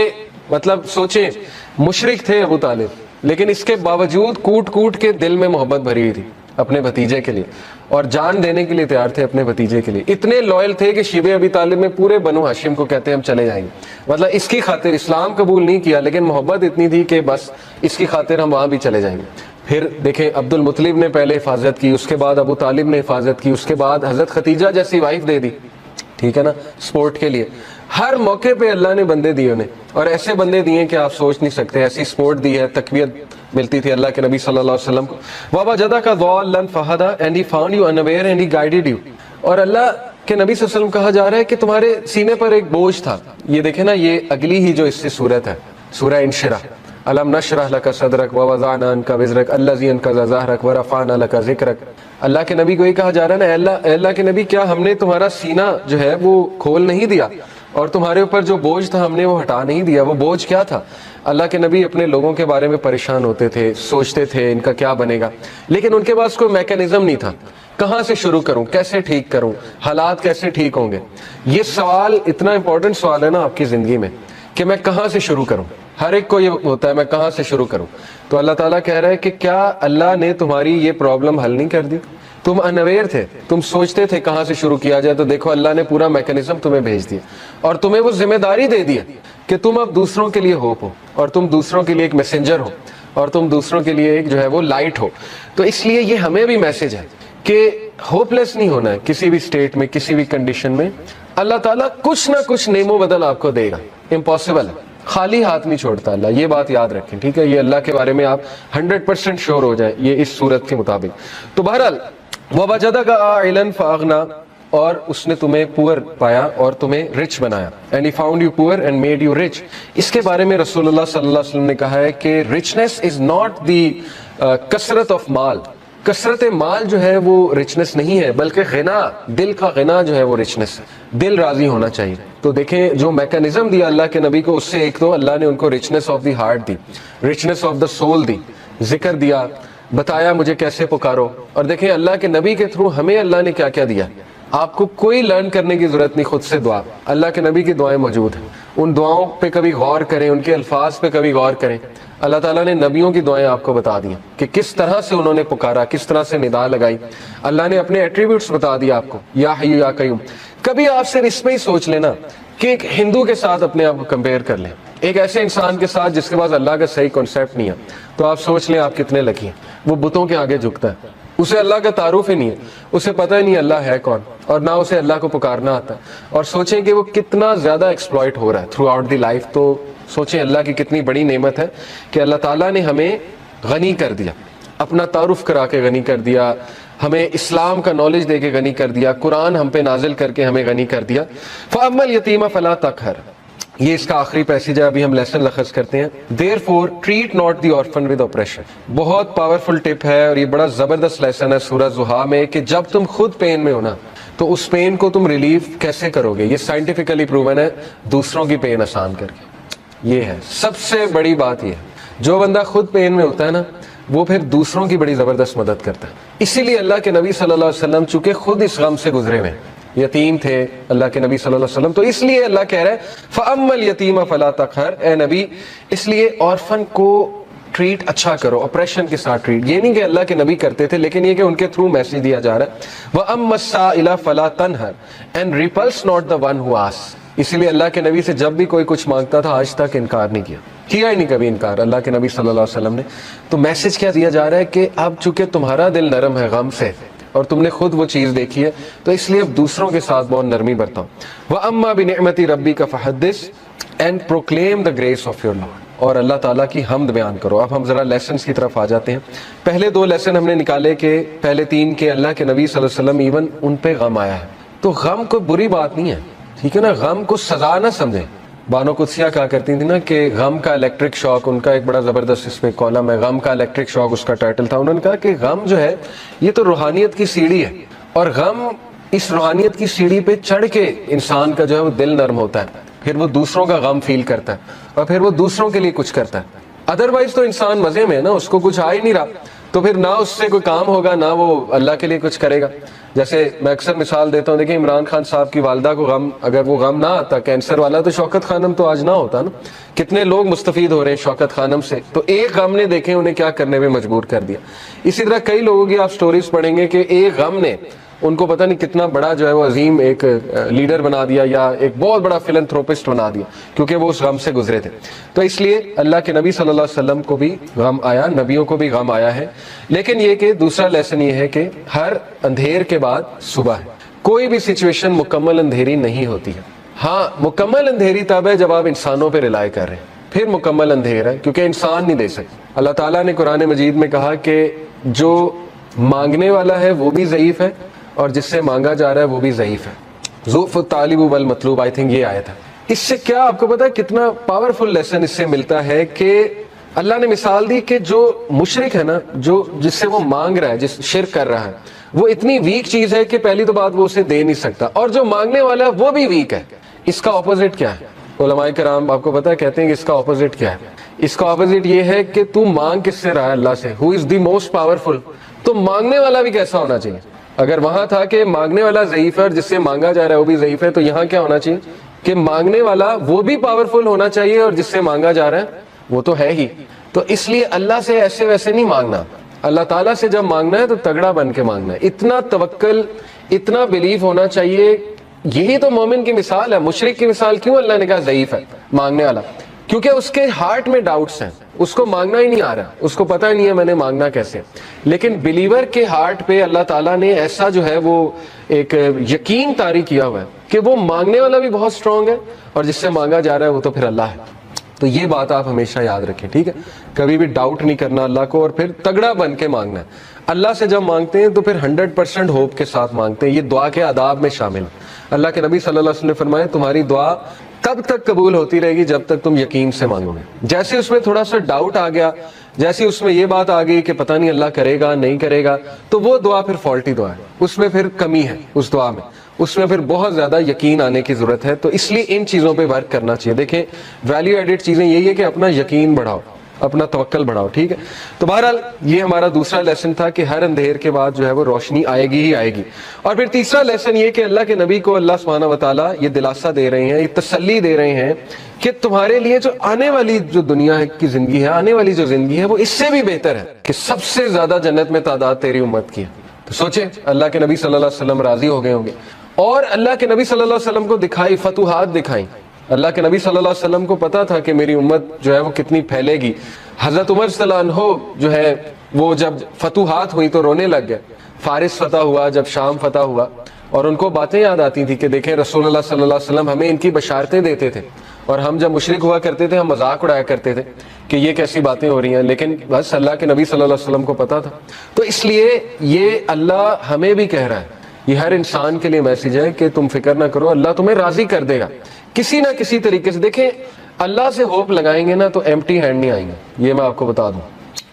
Speaker 1: مطلب سوچیں, مشرک تھے ابو طالب, لیکن اس کے باوجود کوٹ کوٹ کے دل میں محبت بھری ہوئی تھی اپنے بھتیجے کے لیے, اور جان دینے کے لیے تیار تھے اپنے بھتیجے کے لیے. اتنے لوئل تھے کہ شیبہ ابی طالب میں پورے بنو ہاشم کو کہتے ہیں ہم چلے جائیں گے. مطلب اس کی خاطر اسلام قبول نہیں کیا, لیکن محبت اتنی تھی کہ بس اس کی خاطر ہم وہاں بھی چلے جائیں گے. پھر دیکھیں عبد المطلب نے پہلے حفاظت کی, اس کے بعد ابو طالب نے حفاظت کی, اس کے بعد حضرت خدیجہ جیسی وائف دے دی, ٹھیک ہے نا, سپورٹ کے لیے. ہر موقع پہ اللہ نے بندے دیے انہیں, اور ایسے بندے دیے کہ آپ سوچ نہیں سکتے. ایسی سپورٹ دی ہے, تقویت ملتی تھی اللہ کے نبی صلی اللہ علیہ وسلم کو. وَوَجَدَكَ ضَالًّا فَهَدَىٰ, and he found you unaware and he guided you. اور اللہ کے نبی صلی اللہ علیہ وسلم کہا جا رہا ہے کہ تمہارے سینے پر ایک بوجھ تھا. یہ دیکھیں نا, یہ اگلی ہی جو اس سے صورت ہے, سورہ انشراح. أَلَمْ نَشْرَحْ لَكَ صَدْرَكَ وَوَضَعْنَا عَنْكَ وِزْرَكَ الَّذِي أَنقَضَ ظَهْرَكَ وَرَفَعْنَا لَكَ ذِكْرَكَ. اللہ کے نبی کو یہ کہا جا رہا ہے نا, اے اللہ کے نبی کیا ہم نے تمہارا سینہ جو ہے وہ کھول نہیں دیا, اور تمہارے اوپر جو بوجھ تھا ہم نے وہ ہٹا نہیں دیا. وہ بوجھ کیا تھا؟ اللہ کے نبی اپنے لوگوں کے بارے میں پریشان ہوتے تھے, سوچتے تھے ان کا کیا بنے گا, لیکن ان کے پاس کوئی میکینزم نہیں تھا. کہاں سے شروع کروں, کیسے ٹھیک کروں, حالات کیسے ٹھیک ہوں گے. یہ سوال اتنا امپورٹنٹ سوال ہے نا آپ کی زندگی میں کہ میں کہاں سے شروع کروں. ہر ایک کو یہ ہوتا ہے میں کہاں سے شروع کروں. تو اللہ تعالیٰ کہہ رہا ہے کہ کیا اللہ نے تمہاری یہ پرابلم حل نہیں کر دی؟ تم انویئر تھے, تم سوچتے تھے کہاں سے شروع کیا جائے, تو دیکھو اللہ نے پورا میکینزم تمہیں بھیج دیا, اور تمہیں وہ ذمہ داری دے دی کہ تم اب دوسروں کے لیے ہوپ ہو, اور تم دوسروں کے لیے ایک میسنجر ہو, اور تم دوسروں کے لیے ایک جو ہے وہ لائٹ ہو. تو اس لیے یہ ہمیں بھی میسج ہے کہ ہوپ لیس نہیں ہونا ہے کسی بھی سٹیٹ میں, کسی بھی کنڈیشن میں. اللہ تعالیٰ کچھ نہ کچھ نعم و بدل آپ کو دے گا, امپاسبل ہے, خالی ہاتھ نہیں چھوڑتا اللہ, یہ بات یاد رکھیں, ٹھیک ہے. یہ اللہ کے بارے میں آپ 100% شور ہو جائیں یہ اس صورت کے مطابق. تو بہرحال وَوَجَدَكَ عَائِلًا فَأَغْنَىٰ, اور اس نے تمہیں پور پایا اور تمہیں رچ بنایا. and he found you poor and made you rich. اس کے بارے میں رسول اللہ صلی اللہ علیہ وسلم نے کہا ہے کہ richness is not the کثرت آف مال. کثرت مال جو ہے وہ رچنس نہیں ہے, بلکہ غنا, دل کا غنا جو ہے وہ رچنس ہے. دل راضی ہونا چاہیے. تو دیکھیں جو میکانزم دیا اللہ کے نبی کو, اس سے ایک تو اللہ نے ان کو رچنس آف دی ہارٹ دی, رچنس آف دا سول دی, ذکر دیا, بتایا مجھے کیسے پکارو. اور دیکھیں اللہ کے نبی کے تھرو ہمیں اللہ نے کیا کیا دیا. آپ کو کوئی لرن کرنے کی ضرورت نہیں, خود سے دعا, اللہ کے نبی کی دعائیں موجود ہیں. ان دعاؤں پہ کبھی غور کریں, ان کے الفاظ پہ کبھی غور کریں. اللہ تعالیٰ نے نبیوں کی دعائیں آپ کو بتا دی کہ کس طرح سے انہوں نے پکارا, کس طرح سے ندا لگائی. اللہ نے اپنے ایٹریبیوٹس بتا دیا آپ کو, یا حی یا قیوم. کبھی آپ صرف اس میں ہی سوچ لینا کہ ایک ہندو کے ساتھ اپنے آپ کو کمپیئر کر لیں, ایک ایسے انسان کے ساتھ جس کے پاس اللہ کا صحیح کانسیپٹ نہیں ہے, تو آپ سوچ لیں آپ کتنے لکی ہیں. وہ بتوں کے آگے جھکتا ہے, اسے اللہ کا تعارف ہی نہیں ہے, اسے پتہ ہی نہیں اللہ ہے کون, اور نہ اسے اللہ کو پکارنا آتا ہے. اور سوچیں کہ وہ کتنا زیادہ ایکسپلائٹ ہو رہا ہے تھرو آؤٹ دی لائف. تو سوچیں اللہ کی کتنی بڑی نعمت ہے کہ اللہ تعالیٰ نے ہمیں غنی کر دیا, اپنا تعارف کرا کے غنی کر دیا, ہمیں اسلام کا نالج دے کے غنی کر دیا, قرآن ہم پہ نازل کر کے ہمیں غنی کر دیا. فَأَمَّا الْيَتِيمَ فَلَا تَقْهَرْ, یہ اس کا آخری پیسیج ہے, ابھی ہم لیسن لخص کرتے ہیں. Therefore treat not the orphan with oppression. بہت پاورفل ٹپ ہے, اور یہ بڑا زبردست لیسن ہے سورہ زحا میں, کہ جب تم خود پین میں ہونا تو اس پین کو تم ریلیف کیسے کرو گے. یہ سائنٹیفکلی پروون ہے, دوسروں کی پین آسان کر کے. یہ ہے سب سے بڑی بات. یہ جو بندہ خود پین میں ہوتا ہے نا, وہ پھر دوسروں کی بڑی زبردست مدد کرتا ہے. اسی لیے اللہ کے نبی صلی اللہ علیہ وسلم چونکہ خود اس غم سے گزرے ہوئے, یتیم تھے اللہ کے نبی صلی اللہ علیہ وسلم, تو اس لیے اللہ کہہ رہا ہے فَأَمَّا الْيَتِيمَ فَلَا تَقْهَرْ, اے نبی اس لیے آرفن کو ٹریٹ اچھا کرو، اپریشن کے ساتھ ٹریٹ. یہ نہیں کہ اللہ کے نبی کرتے تھے، لیکن یہ کہ ان کے تھرو میسج دیا جا رہا ہے. وَأَمَّا السَّائِلَ فَلَا تَنْهَرْ and repulse not the one who asks. اسی لیے اللہ کے نبی سے جب بھی کوئی کچھ مانگتا تھا آج تک انکار نہیں کیا ہی نہیں کبھی انکار اللہ کے نبی صلی اللہ علیہ وسلم نے. تو میسج کیا دیا جا رہا ہے کہ اب چونکہ تمہارا دل نرم ہے غم سے اور تم نے خود وہ چیز دیکھی ہے، تو اس لیے اب دوسروں کے ساتھ بہت نرمی برتاؤ. وَأَمَّا بِنِعْمَةِ رَبِّكَ فَحَدِّثْ and proclaim the grace of your Lord. اور اللہ تعالیٰ کی حمد بیان کرو. اب ہم ذرا لیسنز کی طرف آ جاتے ہیں. پہلے 2 لیسن ہم نے نکالے کہ پہلے 3 کہ اللہ کے نبی صلی اللہ علیہ وسلم ایون ان پہ غم آیا ہے. تو غم کوئی بری بات نہیں ہے، ٹھیک ہے نا. غم کو سزا نہ سمجھیں. بانو قدسیہ کہا کرتی تھی نا کہ غم کا الیکٹرک شاک، ان کا ایک بڑا زبردست اس پہ کالم ہے، غم کا الیکٹرک شاک اس کا ٹائٹل تھا. انہوں نے کہا کہ غم جو ہے یہ تو روحانیت کی سیڑھی ہے، اور غم اس روحانیت کی سیڑھی پہ چڑھ کے انسان کا جو ہے وہ دل نرم ہوتا ہے، پھر وہ دوسروں کا غم فیل کرتا ہے اور پھر وہ دوسروں کے لیے کچھ کرتا ہے. ادروائز تو انسان مزے میں ہے نا، اس کو کچھ آ ہی نہیں رہا، تو پھر نہ اس سے کوئی کام ہوگا نہ وہ اللہ کے لیے کچھ کرے گا. جیسے میں اکثر مثال دیتا ہوں، دیکھیں عمران خان صاحب کی والدہ کو غم، اگر وہ غم نہ آتا کینسر والا، تو شوکت خانم تو آج نہ ہوتا نا. کتنے لوگ مستفید ہو رہے ہیں شوکت خانم سے. تو ایک غم نے دیکھیں انہیں کیا کرنے میں مجبور کر دیا. اسی طرح کئی لوگوں کی آپ سٹوریز پڑھیں گے کہ ایک غم نے ان کو پتہ نہیں کتنا بڑا جو ہے وہ عظیم ایک لیڈر بنا دیا یا ایک بہت بڑا فلنتھروپسٹ بنا دیا، کیونکہ وہ اس غم سے گزرے تھے. تو اس لیے اللہ کے نبی صلی اللہ علیہ وسلم کو بھی غم آیا، نبیوں کو بھی غم آیا ہے. لیکن یہ کہ دوسرا لیسن یہ ہے کہ ہر اندھیر کے بعد صبح ہے. کوئی بھی سچویشن مکمل اندھیری نہیں ہوتی ہے. ہاں مکمل اندھیری تب ہے جب آپ انسانوں پہ رلائے کر رہے ہیں، پھر مکمل اندھیر ہے، کیونکہ انسان نہیں دے سکتے. اللہ تعالیٰ نے قرآن مجید میں کہا کہ جو مانگنے والا ہے وہ بھی ضعیف ہے اور جس سے مانگا جا رہا ہے وہ بھی ضعیف ہے. ضعف الطالب والمطلوب، آئی تھنک یہ آیت ہے. اس سے کیا آپ کو پتا ہے کتنا پاورفل لیسن اس سے ملتا ہے کہ اللہ نے مثال دی کہ جو مشرک ہے نا، جو جس سے وہ مانگ رہا ہے، جس شرک کر رہا ہے، وہ اتنی ویک چیز ہے کہ پہلی تو بات وہ اسے دے نہیں سکتا، اور جو مانگنے والا ہے وہ بھی ویک ہے. اس کا اپوزٹ کیا ہے؟ علماء کرام آپ کو پتا ہے کہتے ہیں کہ اس کا اپوزٹ کیا ہے. اس کا اپوزٹ یہ ہے کہ تو مانگ کس سے رہا ہے؟ اللہ سے. ہو از دی موسٹ پاورفل. تو مانگنے والا بھی کیسا ہونا چاہیے؟ اگر وہاں تھا کہ مانگنے والا ضعیف ہے اور جس سے مانگا جا رہا ہے وہ بھی ضعیف ہے، تو یہاں کیا ہونا چاہیے کہ مانگنے والا وہ بھی پاورفل ہونا چاہیے اور جس سے مانگا جا رہا ہے وہ تو ہے ہی. تو اس لیے اللہ سے ایسے ویسے نہیں مانگنا. اللہ تعالیٰ سے جب مانگنا ہے تو تگڑا بن کے مانگنا ہے. اتنا توکل، اتنا بلیف ہونا چاہیے. یہی تو مومن کی مثال ہے. مشرک کی مثال کیوں اللہ نے کہا ضعیف ہے مانگنے والا؟ کیونکہ اس کے ہارٹ میں ڈاؤٹس ہیں، اس کو مانگنا ہی نہیں آ رہا، اس کو پتہ ہی نہیں ہے میں نے مانگنا کیسے. لیکن بلیور کے ہارٹ پہ اللہ تعالیٰ نے ایسا جو ہے وہ ایک یقین طاری کیا ہوا ہے کہ وہ مانگنے والا بھی بہت اسٹرانگ ہے اور جس سے مانگا جا رہا ہے وہ تو پھر اللہ ہے. تو یہ بات آپ ہمیشہ یاد رکھیں، ٹھیک ہے. کبھی بھی ڈاؤٹ نہیں کرنا اللہ کو، اور پھر تگڑا بن کے مانگنا ہے. اللہ سے جب مانگتے ہیں تو پھر 100% ہوپ کے ساتھ مانگتے ہیں. یہ دعا کے آداب میں شامل ہے. اللہ کے نبی صلی اللہ علیہ وسلم نے فرمایا تمہاری دعا تب تک قبول ہوتی رہے گی جب تک تم یقین سے مانگو گے. جیسے اس میں تھوڑا سا ڈاؤٹ آ گیا، جیسے اس میں یہ بات آ گئی کہ پتہ نہیں اللہ کرے گا نہیں کرے گا، تو وہ دعا پھر فالٹی دعا ہے. اس میں پھر کمی ہے اس دعا میں، اس میں پھر بہت زیادہ یقین آنے کی ضرورت ہے. تو اس لیے ان چیزوں پہ ورک کرنا چاہیے. دیکھیں ویلیو ایڈڈ چیزیں یہی ہے کہ اپنا یقین بڑھاؤ، اپنا توکل بڑھاؤ، ٹھیک ہے. تو بہرحال یہ ہمارا دوسرا لیسن تھا کہ ہر اندھیر کے بعد جو ہے وہ روشنی آئے گی ہی آئے گی. اور پھر تیسرا لیسن یہ کہ اللہ کے نبی کو اللہ سبحانہ و تعالیٰ یہ دلاسا دے رہے ہیں، یہ تسلی دے رہے ہیں کہ تمہارے لیے جو آنے والی جو دنیا کی زندگی ہے، آنے والی جو زندگی ہے وہ اس سے بھی بہتر ہے، کہ سب سے زیادہ جنت میں تعداد تیری امت کی ہے. تو سوچیں اللہ کے نبی صلی اللہ علیہ وسلم راضی ہو گئے ہوں گے، اور اللہ کے نبی صلی اللہ علیہ وسلم کو دکھائی فتوحات دکھائیں. اللہ کے نبی صلی اللہ علیہ وسلم کو پتا تھا کہ میری امت جو ہے وہ کتنی پھیلے گی. حضرت عمر صلی اللہ عنہ جو ہے وہ جب فتوحات ہوئی تو رونے لگ گئے. فارس فتح ہوا، جب شام فتح ہوا، اور ان کو باتیں یاد آتی تھی کہ دیکھیں رسول اللہ صلی اللہ علیہ وسلم ہمیں ان کی بشارتیں دیتے تھے، اور ہم جب مشرک ہوا کرتے تھے ہم مذاق اڑایا کرتے تھے کہ یہ کیسی باتیں ہو رہی ہیں. لیکن بس اللہ کے نبی صلی اللہ علیہ وسلم کو پتا تھا. تو اس لیے یہ اللہ ہمیں بھی کہہ رہا ہے، یہ ہر انسان کے لیے میسج ہے کہ تم فکر نہ کرو، اللہ تمہیں راضی کر دے گا کسی نہ کسی طریقے سے. دیکھیں اللہ سے ہوپ لگائیں گے نا تو ایمٹی ہینڈ نہیں آئیں گے. یہ میں آپ کو بتا دوں.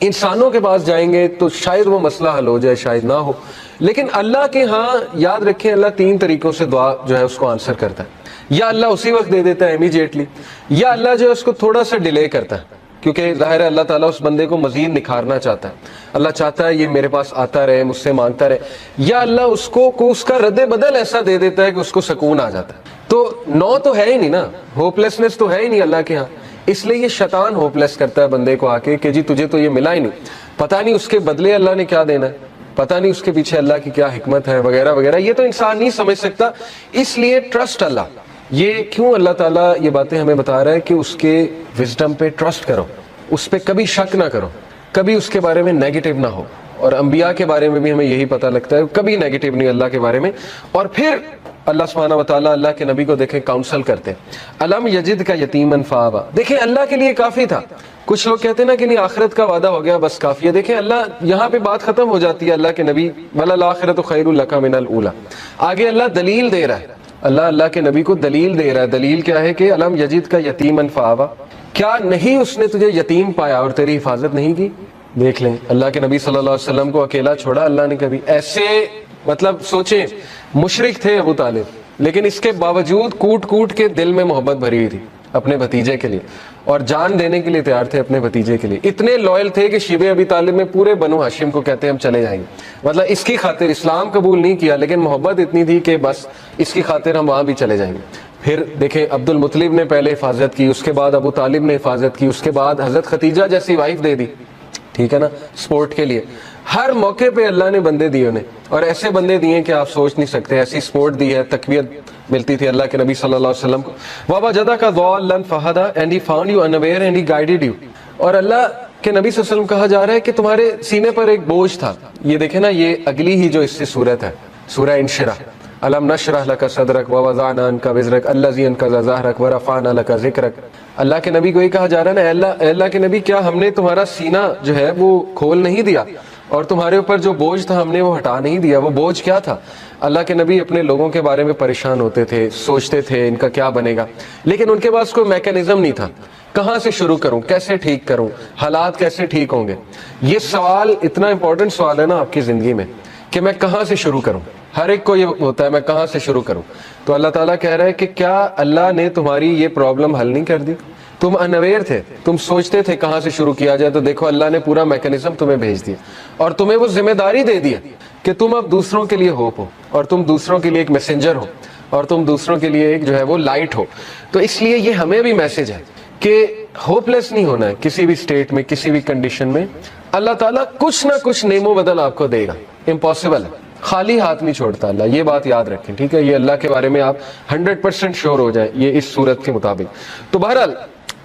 Speaker 1: انسانوں کے پاس جائیں گے تو شاید وہ مسئلہ حل ہو جائے، شاید نہ ہو. لیکن اللہ کے ہاں یاد رکھیں اللہ 3 طریقوں سے دعا جو ہے اس کو آنسر کرتا ہے. یا اللہ اسی وقت دے دیتا ہے امیجیٹلی، یا اللہ جو ہے اس کو تھوڑا سا ڈیلے کرتا ہے، کیونکہ ظاہر ہے اللہ تعالیٰ اس بندے کو مزید نکھارنا چاہتا ہے. اللہ چاہتا ہے یہ میرے پاس آتا رہے، مجھ سے مانگتا رہے. یا اللہ اس کو اس کا رد بدل ایسا دے دیتا ہے کہ اس کو سکون آ جاتا ہے. تو نو تو ہے ہی نہیں نا، ہوپ لیسنس تو ہے ہی نہیں اللہ کے ہاں. اس لیے یہ شیطان ہوپلیس کرتا ہے بندے کو آ کے کہ جی تجھے تو یہ ملا ہی نہیں, پتہ نہیں اس کے بدلے اللہ نے کیا دینا ہے, پتہ نہیں اس کے پیچھے اللہ کی کیا حکمت ہے وغیرہ وغیرہ. یہ تو انسان نہیں سمجھ سکتا. اس لیے ٹرسٹ اللہ. یہ کیوں اللہ تعالیٰ یہ باتیں ہمیں بتا رہا ہے کہ اس کے وزڈم پہ ٹرسٹ کرو, اس پہ کبھی شک نہ کرو, کبھی اس کے بارے میں نیگیٹو نہ ہو. اور انبیاء کے بارے میں بھی ہمیں یہی پتہ لگتا ہے, کبھی نیگیٹو نہیں اللہ کے بارے میں. اور پھر اللہ سبحانہ و تعالیٰ اللہ کے نبی کو دیکھیں کاؤنسل کرتے ہیں. علم یجد کا یتیمن فآوا, دیکھیں اللہ کے لیے کافی تھا. کچھ لوگ کہتے ہیں نا کہ نہیں آخرت کا وعدہ ہو گیا بس کافی ہے. دیکھیں اللہ یہاں پہ بات ختم ہو جاتی ہے اللہ کے نبی وَلَلْآخِرَةُ خَيْرٌ لَكَ مِنَ الْأُولَىٰ. آگے اللہ دلیل دے رہا ہے, اللہ کے نبی کو دلیل دے رہا ہے. دلیل کیا ہے کہ علم یجد کا یتیمن فآوا, کیا نہیں اس نے تجھے یتیم پایا اور تیری حفاظت نہیں کی. دیکھ لیں اللہ کے نبی صلی اللہ علیہ وسلم کو اکیلا چھوڑا اللہ نے کبھی. ایسے مطلب سوچیں مشرک تھے ابو طالب, لیکن اس کے باوجود کوٹ کوٹ کے دل میں محبت بھری ہوئی تھی اپنے بھتیجے کے لیے, اور جان دینے کے لیے تیار تھے اپنے بھتیجے کے لیے. اتنے لوئل تھے کہ شیبہ ابی طالب میں پورے بنو ہاشم کو کہتے ہیں ہم چلے جائیں گے. مطلب اس کی خاطر اسلام قبول نہیں کیا, لیکن محبت اتنی تھی کہ بس اس کی خاطر ہم وہاں بھی چلے جائیں گے. پھر دیکھیں عبد المطلب نے پہلے حفاظت کی, اس کے بعد ابو طالب نے حفاظت کی, اس کے بعد حضرت خدیجہ جیسی وائف دے دی, ٹھیک ہے نا, سپورٹ کے لیے. ہر موقع پہ اللہ نے بندے دیے انہیں, اور ایسے بندے دیے کہ آپ سوچ نہیں سکتے. ایسی سپورٹ دی ہے, تقویت ملتی تھی اللہ کے نبی صلی اللہ علیہ وسلم کو. وَوَجَدَكَ ضَالًّا فَهَدَىٰ, and he found you unaware and he guided you. اور اللہ کے نبی صلی اللہ علیہ وسلم کہا جا رہا ہے کہ تمہارے سینے پر ایک بوجھ تھا. یہ دیکھیں نا, یہ اگلی ہی جو اس سے صورت ہے, سورہ انشراح. أَلَمْ نَشْرَحْ لَكَ صَدْرَكَ وَوَضَعْنَا عَنْكَ وِزْرَكَ الَّذِي أَنقَضَ ظَهْرَكَ وَرَفَعْنَا لَكَ ذِكْرَكَ. اللہ کے نبی کو یہ کہا جا رہا ہے نا, اے اللہ کے نبی کیا ہم نے تمہارا سینہ جو ہے وہ کھول نہیں دیا, اور تمہارے اوپر جو بوجھ تھا ہم نے وہ ہٹا نہیں دیا. وہ بوجھ کیا تھا؟ اللہ کے نبی اپنے لوگوں کے بارے میں پریشان ہوتے تھے, سوچتے تھے ان کا کیا بنے گا, لیکن ان کے پاس کوئی میکینزم نہیں تھا. کہاں سے شروع کروں, کیسے ٹھیک کروں, حالات کیسے ٹھیک ہوں گے. یہ سوال اتنا امپورٹنٹ سوال ہے نا آپ کی زندگی میں کہ میں کہاں سے شروع کروں. ہر ایک کو یہ ہوتا ہے میں کہاں سے شروع کروں. تو اللہ تعالیٰ کہہ رہا ہے کہ کیا اللہ نے تمہاری یہ پرابلم حل نہیں کر دی؟ تم انویئر تھے, تم سوچتے تھے کہاں سے شروع کیا جائے, تو دیکھو اللہ نے پورا میکینزم تمہیں بھیج دیا, اور تمہیں وہ ذمہ داری دے دیا کہ تم اب دوسروں کے لیے ہوپ ہو, اور تم دوسروں کے لیے ایک میسنجر ہو, اور تم دوسروں کے لیے ایک جو ہے وہ لائٹ ہو. تو اس لیے یہ ہمیں بھی میسج ہے کہ ہوپ لیس نہیں ہونا ہے کسی بھی اسٹیٹ میں, کسی بھی کنڈیشن میں. اللہ تعالیٰ کچھ نہ کچھ نعم و بدل آپ کو دے گا, امپاسبل ہے, خالی ہاتھ نہیں چھوڑتا اللہ, یہ بات یاد رکھیں, ٹھیک ہے. یہ اللہ کے بارے میں آپ 100% شیور ہو جائیں یہ اس صورت کے مطابق. تو بہرحال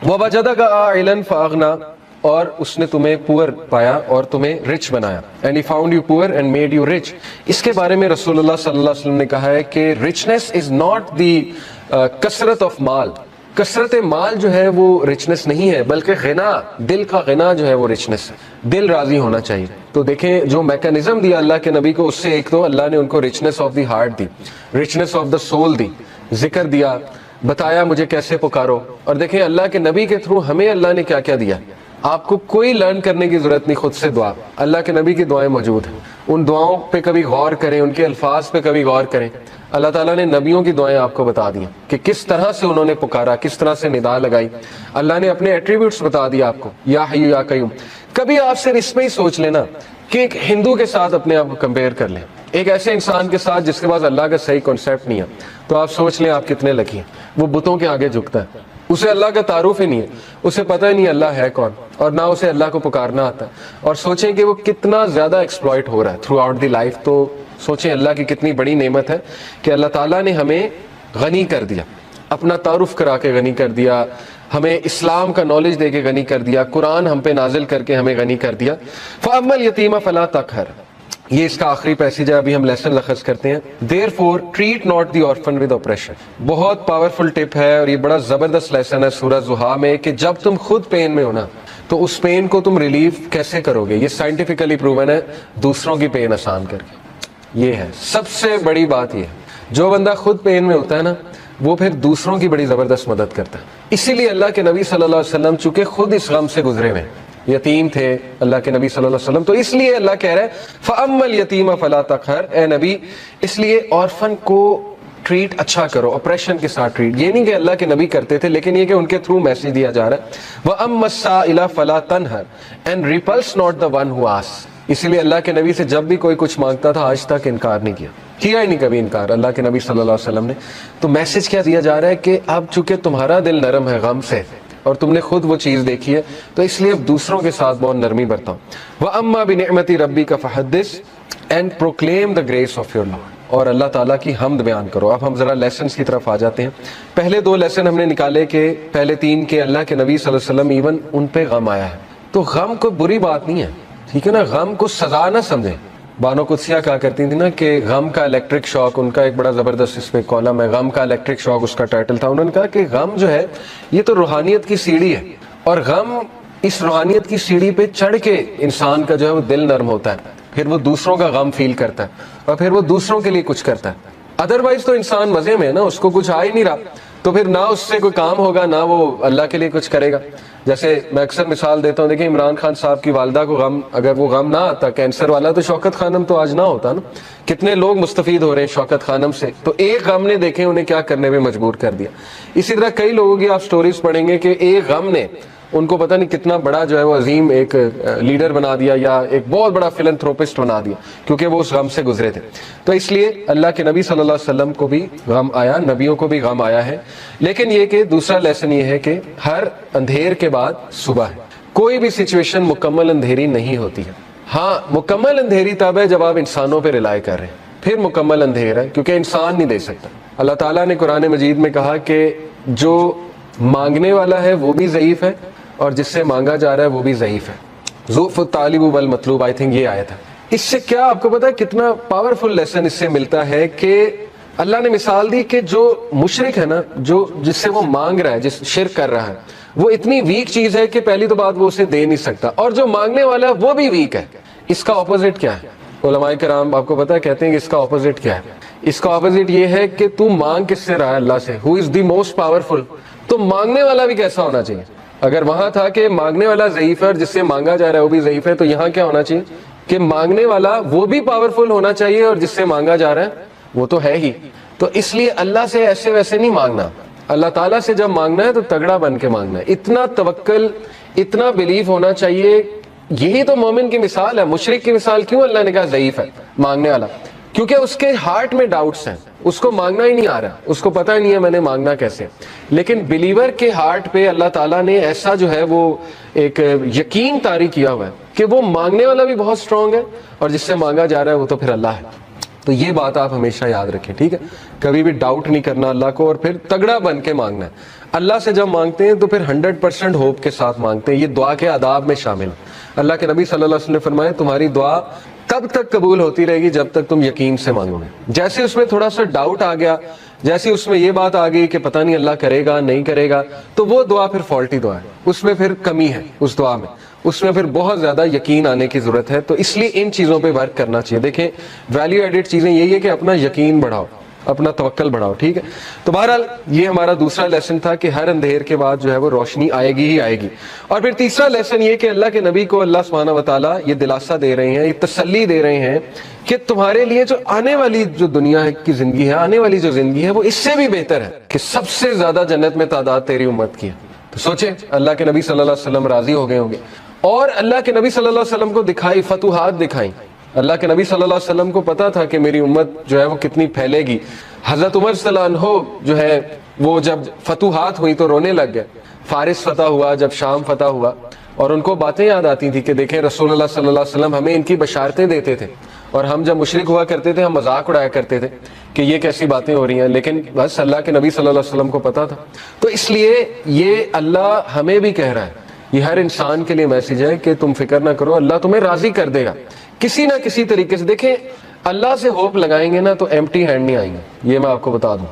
Speaker 1: وَوَجَدَكَ عَائِلًا فَأَغْنَىٰ, اور اس نے تمہیں پور پایا اور تمہیں رچ بنایا. and he found you poor and made you rich. اس کے بارے میں رسول اللہ صلی اللہ علیہ وسلم نے کہا ہے کہ richness is not the کثرت آف مال. کثرت مال جو ہے وہ رچنس نہیں ہے, بلکہ غنا, دل کا غنا جو ہے وہ رچنس ہے. دل راضی ہونا چاہیے. تو دیکھیں جو میکانزم دیا اللہ کے نبی کو, اس سے ایک تو اللہ نے ان کو رچنس آف دی ہارٹ دی, رچنس آف دا سول دی, ذکر دیا, بتایا مجھے کیسے پکارو. اور دیکھیں اللہ کے نبی کے تھرو ہمیں اللہ نے کیا کیا دیا. آپ کو کوئی لرن کرنے کی ضرورت نہیں, خود سے دعا, اللہ کے نبی کی دعائیں موجود ہیں. ان دعاؤں پہ کبھی غور کریں, ان کے الفاظ پہ کبھی غور کریں. اللہ تعالیٰ نے نبیوں کی دعائیں آپ کو بتا دی کہ کس طرح سے انہوں نے پکارا, کس طرح سے ندا لگائی. اللہ نے اپنے ایٹریبیوٹس بتا دیا آپ کو, یا حی یا قیوم. کبھی آپ صرف اس میں ہی سوچ لینا کہ ایک ہندو کے ساتھ اپنے آپ کو کمپیئر کر لیں, ایک ایسے انسان کے ساتھ جس کے پاس اللہ کا صحیح کانسیپٹ نہیں ہے, تو آپ سوچ لیں آپ کتنے لکی ہیں. وہ بتوں کے آگے جھکتا ہے, اسے اللہ کا تعارف ہی نہیں ہے, اسے پتہ ہی نہیں اللہ ہے کون, اور نہ اسے اللہ کو پکارنا آتا ہے. اور سوچیں کہ وہ کتنا زیادہ ایکسپلائٹ ہو رہا ہے تھرو آؤٹ دی لائف. تو سوچیں اللہ کی کتنی بڑی نعمت ہے کہ اللہ تعالیٰ نے ہمیں غنی کر دیا, اپنا تعارف کرا کے غنی کر دیا, ہمیں اسلام کا نالج دے کے غنی کر دیا, قرآن ہم پہ نازل کر کے ہمیں غنی کر دیا. فَأَمَّا الْيَتِيمَ فَلَا تَقْهَرْ, یہ اس کا آخری پیسیج ہے, ابھی ہم لیسن لخص کرتے ہیں. Therefore treat not the orphan with oppression. بہت پاورفل ٹپ ہے, اور یہ بڑا زبردست لیسن ہے سورہ زحا میں, کہ جب تم خود پین میں ہونا تو اس پین کو تم ریلیف کیسے کرو گے. یہ سائنٹیفکلی پروون ہے, دوسروں کی پین آسان کر کے. یہ ہے سب سے بڑی بات. یہ جو بندہ خود پین میں ہوتا ہے نا, وہ پھر دوسروں کی بڑی زبردست مدد کرتا ہے. اسی لیے اللہ کے نبی صلی اللہ علیہ وسلم چونکہ خود اس غم سے گزرے ہوئے, یتیم تھے اللہ کے نبی صلی اللہ علیہ وسلم, تو اس لیے اللہ کہہ رہے ہیں فَأَمَّا الْيَتِيمَ فَلَا تَقْهَرْ, اے نبی اس لیے آرفن کو ٹریٹ اچھا کرو, آپریشن کے ساتھ ٹریٹ. یہ نہیں کہ اللہ کے نبی کرتے تھے, لیکن یہ کہ ان کے تھرو میسج دیا جا رہا ہے. وَأَمَّا السَّائِلَ فَلَا تَنْهَرْ and repulse not the one who asks. اسی لیے اللہ کے نبی سے جب بھی کوئی کچھ مانگتا تھا آج تک انکار نہیں کیا ہی نہیں کبھی انکار اللہ کے نبی صلی اللہ علیہ وسلم نے. تو میسج کیا دیا جا رہا ہے کہ اب چونکہ تمہارا دل نرم ہے غم سے, اور تم نے خود وہ چیز دیکھی ہے، تو اس لیے اب دوسروں کے ساتھ بہت نرمی برتاؤ. وَأَمَّا بِنِعْمَةِ رَبِّكَ فَحَدِّثْ and proclaim the grace of your Lord, اور اللہ تعالیٰ کی حمد بیان کرو. اب ہم ذرا لیسنز کی طرف آ جاتے ہیں. پہلے 2 لیسن ہم نے نکالے کہ پہلے 3 کہ اللہ کے نبی صلی اللہ علیہ وسلم ایون ان پہ غم آیا ہے. تو غم کوئی بری بات نہیں ہے، ٹھیک ہے نا، غم کو سزا نہ سمجھیں. بانو قدسیہ کہا کرتی تھی نا کہ غم کا الیکٹرک شاک، ان کا ایک بڑا زبردست اس پہ کالم ہے، غم کا الیکٹرک شاک اس کا ٹائٹل تھا. انہوں نے کہا کہ غم جو ہے یہ تو روحانیت کی سیڑھی ہے، اور غم اس روحانیت کی سیڑھی پہ چڑھ کے انسان کا جو ہے وہ دل نرم ہوتا ہے، پھر وہ دوسروں کا غم فیل کرتا ہے اور پھر وہ دوسروں کے لیے کچھ کرتا ہے. ادروائز تو انسان مزے میں ہے نا، اس کو کچھ آ ہی نہیں رہا، تو پھر نہ اس سے کوئی کام ہوگا نہ وہ اللہ کے لیے کچھ کرے گا. جیسے میں اکثر مثال دیتا ہوں، دیکھیں عمران خان صاحب کی والدہ کو غم، اگر وہ غم نہ آتا کینسر والا، تو شوکت خانم تو آج نہ ہوتا نا. کتنے لوگ مستفید ہو رہے ہیں شوکت خانم سے، تو ایک غم نے دیکھیں انہیں کیا کرنے میں مجبور کر دیا. اسی طرح کئی لوگوں کی آپ سٹوریز پڑھیں گے کہ ایک غم نے ان کو پتہ نہیں کتنا بڑا جو ہے وہ عظیم ایک لیڈر بنا دیا یا ایک بہت بڑا فلنتھروپسٹ بنا دیا، کیونکہ وہ اس غم سے گزرے تھے. تو اس لیے اللہ کے نبی صلی اللہ علیہ وسلم کو بھی غم آیا، نبیوں کو بھی غم آیا ہے. لیکن یہ کہ دوسرا لیسن یہ ہے کہ ہر اندھیر کے بعد صبح ہے. کوئی بھی سچویشن مکمل اندھیری نہیں ہوتی ہے. ہاں مکمل اندھیری تب ہے جب آپ انسانوں پہ رلائے کر رہے ہیں، پھر مکمل اندھیر ہے، کیونکہ انسان نہیں دے سکتا. اللہ تعالیٰ نے قرآن مجید میں کہا کہ جو مانگنے والا ہے وہ بھی ضعیف ہے اور جس سے مانگا جا رہا ہے وہ بھی ضعیف ہے. ضعف الطالب والمطلوب، آئی تھنک یہ آیت ہے. اس سے کیا آپ کو پتا ہے کتنا پاورفل لیسن اس سے ملتا ہے کہ اللہ نے مثال دی کہ جو مشرک ہے نا، جو جس سے وہ مانگ رہا ہے، جس شرک کر رہا ہے، وہ اتنی ویک چیز ہے کہ پہلی تو بات وہ اسے دے نہیں سکتا، اور جو مانگنے والا ہے وہ بھی ویک ہے. اس کا اپوزٹ کیا ہے؟ علماء کرام آپ کو پتا ہے کہتے ہیں کہ اس کا اپوزٹ کیا ہے. اس کا اپوزٹ یہ ہے کہ تو مانگ کس سے رہا ہے؟ اللہ سے. ہو از دی موسٹ پاورفل. تو مانگنے والا بھی کیسا ہونا چاہیے؟ اگر وہاں تھا کہ مانگنے والا ضعیف ہے اور جس سے مانگا جا رہا ہے وہ بھی ضعیف ہے، تو یہاں کیا ہونا چاہیے کہ مانگنے والا وہ بھی پاورفل ہونا چاہیے اور جس سے مانگا جا رہا ہے وہ تو ہے ہی. تو اس لیے اللہ سے ایسے ویسے نہیں مانگنا. اللہ تعالیٰ سے جب مانگنا ہے تو تگڑا بن کے مانگنا ہے. اتنا توکل، اتنا بلیف ہونا چاہیے. یہی تو مومن کی مثال ہے. مشرک کی مثال کیوں اللہ نے کہا ضعیف ہے مانگنے والا؟ کیونکہ اس کے ہارٹ میں ڈاؤٹس ہیں، اس کو مانگنا ہی نہیں آ رہا، اس کو پتہ ہی نہیں ہے میں نے مانگنا کیسے. لیکن بلیور کے ہارٹ پہ اللہ تعالیٰ نے ایسا جو ہے وہ ایک یقین طاری کیا ہوا ہے کہ وہ مانگنے والا بھی بہت اسٹرانگ ہے اور جس سے مانگا جا رہا ہے وہ تو پھر اللہ ہے. تو یہ بات آپ ہمیشہ یاد رکھیں، ٹھیک ہے؟ کبھی بھی ڈاؤٹ نہیں کرنا اللہ کو، اور پھر تگڑا بن کے مانگنا ہے. اللہ سے جب مانگتے ہیں تو پھر 100% ہوپ کے ساتھ مانگتے ہیں. یہ دعا کے آداب میں شامل ہے. اللہ کے نبی صلی اللہ علیہ وسلم نے فرمایا تمہاری دعا تب تک قبول ہوتی رہے گی جب تک تم یقین سے مانگو گے. جیسے اس میں تھوڑا سا ڈاؤٹ آ گیا، جیسے اس میں یہ بات آ گئی کہ پتہ نہیں اللہ کرے گا نہیں کرے گا، تو وہ دعا پھر فالٹی دعا ہے، اس میں پھر کمی ہے اس دعا میں، اس میں پھر بہت زیادہ یقین آنے کی ضرورت ہے. تو اس لیے ان چیزوں پہ ورک کرنا چاہیے. دیکھیں ویلیو ایڈڈ چیزیں یہی ہے کہ اپنا یقین بڑھاؤ، اپنا توکل بڑھاؤ، ٹھیک ہے؟ تو بہرحال یہ ہمارا دوسرا لیسن تھا کہ ہر اندھیر کے بعد جو ہے وہ روشنی آئے گی ہی آئے گی. اور پھر تیسرا لیسن یہ کہ اللہ کے نبی کو اللہ سبحانہ و تعالیٰ یہ دلاسا دے رہے ہیں، یہ تسلی دے رہے ہیں کہ تمہارے لیے جو آنے والی جو دنیا کی زندگی ہے، آنے والی جو زندگی ہے وہ اس سے بھی بہتر ہے، کہ سب سے زیادہ جنت میں تعداد تیری امت کی ہے. تو سوچیں اللہ کے نبی صلی اللہ علیہ وسلم راضی ہو گئے ہوں گے. اور اللہ کے نبی صلی اللہ علیہ وسلم کو دکھائی فتوحات دکھائیں. اللہ کے نبی صلی اللہ علیہ وسلم کو پتا تھا کہ میری امت جو ہے وہ کتنی پھیلے گی. حضرت عمر صلی اللہ عنہ جو ہے وہ جب فتوحات ہوئی تو رونے لگ گئے. فارس فتح ہوا، جب شام فتح ہوا، اور ان کو باتیں یاد آتی تھی کہ دیکھیں رسول اللہ صلی اللہ علیہ وسلم ہمیں ان کی بشارتیں دیتے تھے، اور ہم جب مشرک ہوا کرتے تھے ہم مذاق اڑایا کرتے تھے کہ یہ کیسی باتیں ہو رہی ہیں. لیکن بس اللہ کے نبی صلی اللہ علیہ وسلم کو پتا تھا. تو اس لیے یہ اللہ ہمیں بھی کہہ رہا ہے، یہ ہر انسان کے لیے میسج ہے کہ تم فکر نہ کرو، اللہ تمہیں راضی کر دے گا کسی نہ کسی طریقے سے. دیکھیں اللہ سے ہوپ لگائیں گے نا تو ایمٹی ہینڈ نہیں آئیں گے، یہ میں آپ کو بتا دوں.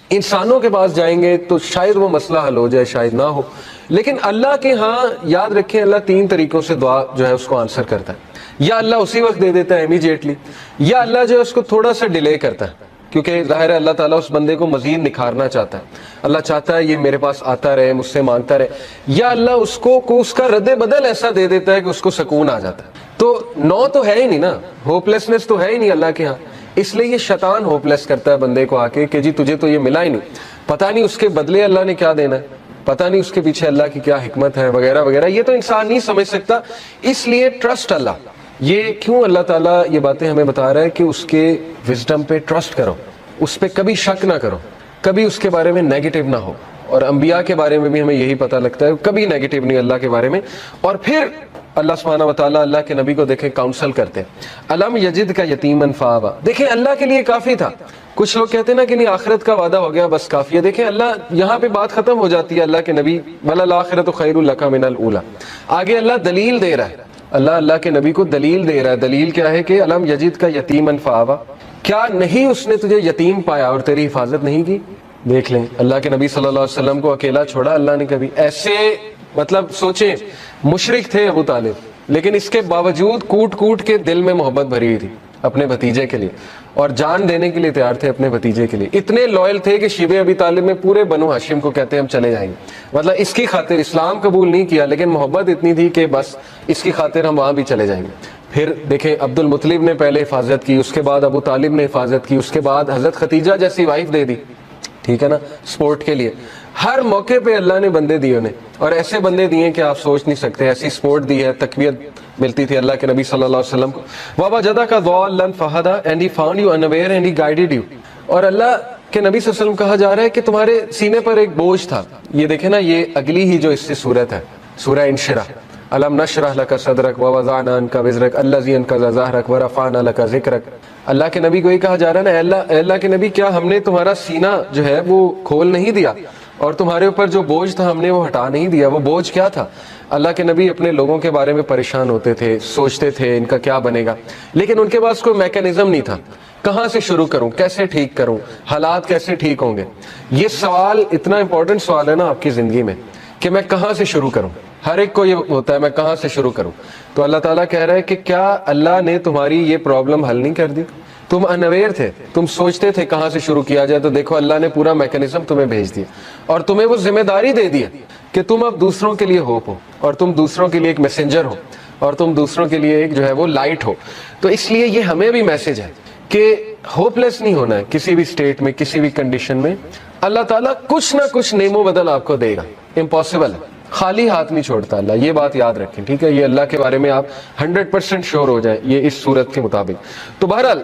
Speaker 1: انسانوں کے پاس جائیں گے تو شاید وہ مسئلہ حل ہو جائے، شاید نہ ہو. لیکن اللہ کے ہاں یاد رکھیں اللہ 3 طریقوں سے دعا جو ہے اس کو آنسر کرتا ہے. یا اللہ اسی وقت دے دیتا ہے امیجیٹلی، یا اللہ جو ہے اس کو تھوڑا سا ڈیلے کرتا ہے، کیونکہ ظاہر ہے اللہ تعالیٰ اس بندے کو مزید نکھارنا چاہتا ہے. اللہ چاہتا ہے یہ میرے پاس آتا رہے، مجھ سے مانگتا رہے. یا اللہ اس کو اس کا رد بدل ایسا دے دیتا ہے کہ اس کو سکون آ جاتا ہے. تو نو تو ہے ہی نہیں نا، ہوپلیسنس تو ہے ہی نہیں اللہ کے ہاں. اس لیے یہ شیطان ہوپلیس کرتا ہے بندے کو آ کے کہ جی تجھے تو یہ ملا ہی نہیں، پتہ نہیں اس کے بدلے اللہ نے کیا دینا ہے، پتہ نہیں اس کے پیچھے اللہ کی کیا حکمت ہے وغیرہ وغیرہ. یہ تو انسان نہیں سمجھ سکتا. اس لیے ٹرسٹ اللہ. یہ کیوں اللہ تعالیٰ یہ باتیں ہمیں بتا رہا ہے کہ اس کے وزڈم پہ ٹرسٹ کرو، اس پہ کبھی شک نہ کرو، کبھی اس کے بارے میں نیگیٹو نہ ہو. اور انبیاء کے بارے میں بھی ہمیں یہی پتہ لگتا ہے، کبھی نیگیٹو نہیں اللہ کے بارے میں. اور پھر اللہ سبحانہ و تعالیٰ اللہ کے نبی کو دیکھیں کاؤنسل کرتے ہیں. علم یجد کا یتیمن فآویٰ، دیکھیں اللہ کے لیے کافی تھا. کچھ لوگ کہتے ہیں نا کہ نہیں آخرت کا وعدہ ہو گیا بس کافی ہے. دیکھیں اللہ یہاں پہ بات ختم ہو جاتی ہے اللہ کے نبی وَلَلْآخِرَةُ خَيْرٌ لَكَ مِنَ الْأُولَىٰ. آگے اللہ دلیل دے رہا ہے، اللہ کے نبی کو دلیل دے رہا ہے. دلیل کیا ہے کہ علم یجد کا یتیمن فآویٰ، کیا نہیں اس نے تجھے یتیم پایا اور تیری حفاظت نہیں کی. دیکھ لیں اللہ کے نبی صلی اللہ علیہ وسلم کو اکیلا چھوڑا اللہ نے کبھی. ایسے مطلب سوچیں مشرک تھے ابو طالب، لیکن اس کے باوجود کوٹ کوٹ کے دل میں محبت بھری ہوئی تھی اپنے بھتیجے کے لیے، اور جان دینے کے لیے تیار تھے اپنے بھتیجے کے لیے. اتنے لوئل تھے کہ شیبہ ابی طالب میں پورے بنو ہاشم کو کہتے ہیں ہم چلے جائیں گے. مطلب اس کی خاطر اسلام قبول نہیں کیا، لیکن محبت اتنی تھی کہ بس اس کی خاطر ہم وہاں بھی چلے جائیں گے. پھر دیکھیں عبد المطلب نے پہلے حفاظت کی، اس کے بعد ابو طالب نے حفاظت کی، اس کے بعد حضرت ختیجہ جیسی وائف دے دی، ٹھیک ہے نا، سپورٹ کے لیے. ہر موقع پہ اللہ نے بندے دیے انہیں، اور ایسے بندے دیے کہ آپ سوچ نہیں سکتے. ایسی سپورٹ دی ہے، تقویت ملتی تھی اللہ کے نبی صلی اللہ علیہ وسلم کو. وَوَجَدَكَ ضَالًّا فَهَدَىٰ and he found you unaware and he guided you. اور اللہ کے نبی صلی اللہ علیہ وسلم کہا جا رہا ہے کہ تمہارے سینے پر ایک بوجھ تھا. یہ دیکھیں نا، یہ اگلی ہی جو اس سے صورت ہے سورہ انشراح. الم نشرح لک صدرک ووضعنا عنک وزرک الذی انقض ظہرک ورفعنا لک ذکرک. اللہ کے نبی کو یہ کہا جا رہا ہے نا، اے اللہ کے نبی کیا ہم نے تمہارا سینہ جو ہے وہ کھول نہیں دیا، اور تمہارے اوپر جو بوجھ تھا ہم نے وہ ہٹا نہیں دیا. وہ بوجھ کیا تھا؟ اللہ کے نبی اپنے لوگوں کے بارے میں پریشان ہوتے تھے، سوچتے تھے ان کا کیا بنے گا، لیکن ان کے پاس کوئی میکینزم نہیں تھا. کہاں سے شروع کروں، کیسے ٹھیک کروں، حالات کیسے ٹھیک ہوں گے. یہ سوال اتنا امپورٹنٹ سوال ہے نا آپ کی زندگی میں کہ میں کہاں سے شروع کروں. ہر ایک کو یہ ہوتا ہے میں کہاں سے شروع کروں. تو اللہ تعالیٰ کہہ رہا ہے کہ کیا اللہ نے تمہاری یہ پرابلم حل نہیں کر دی؟ تم انویئر تھے، تم سوچتے تھے کہاں سے شروع کیا جائے، تو دیکھو اللہ نے پورا میکینزم تمہیں بھیج دیا، اور تمہیں وہ ذمہ داری دے دی کہ تم اب دوسروں کے لیے ہوپ ہو، اور تم دوسروں کے لیے ایک میسنجر ہو، اور تم دوسروں کے لیے ایک جو ہے وہ لائٹ ہو. تو اس لیے یہ ہمیں بھی میسج ہے کہ ہوپ لیس نہیں ہونا ہے کسی بھی سٹیٹ میں، کسی بھی کنڈیشن میں. اللہ تعالیٰ کچھ نہ کچھ نعم و بدل آپ کو دے گا. امپاسبل ہے، خالی ہاتھ نہیں چھوڑتا اللہ، یہ بات یاد رکھیں، ٹھیک ہے. یہ اللہ کے بارے میں آپ 100% شور ہو جائیں یہ اس صورت کے مطابق. تو بہرحال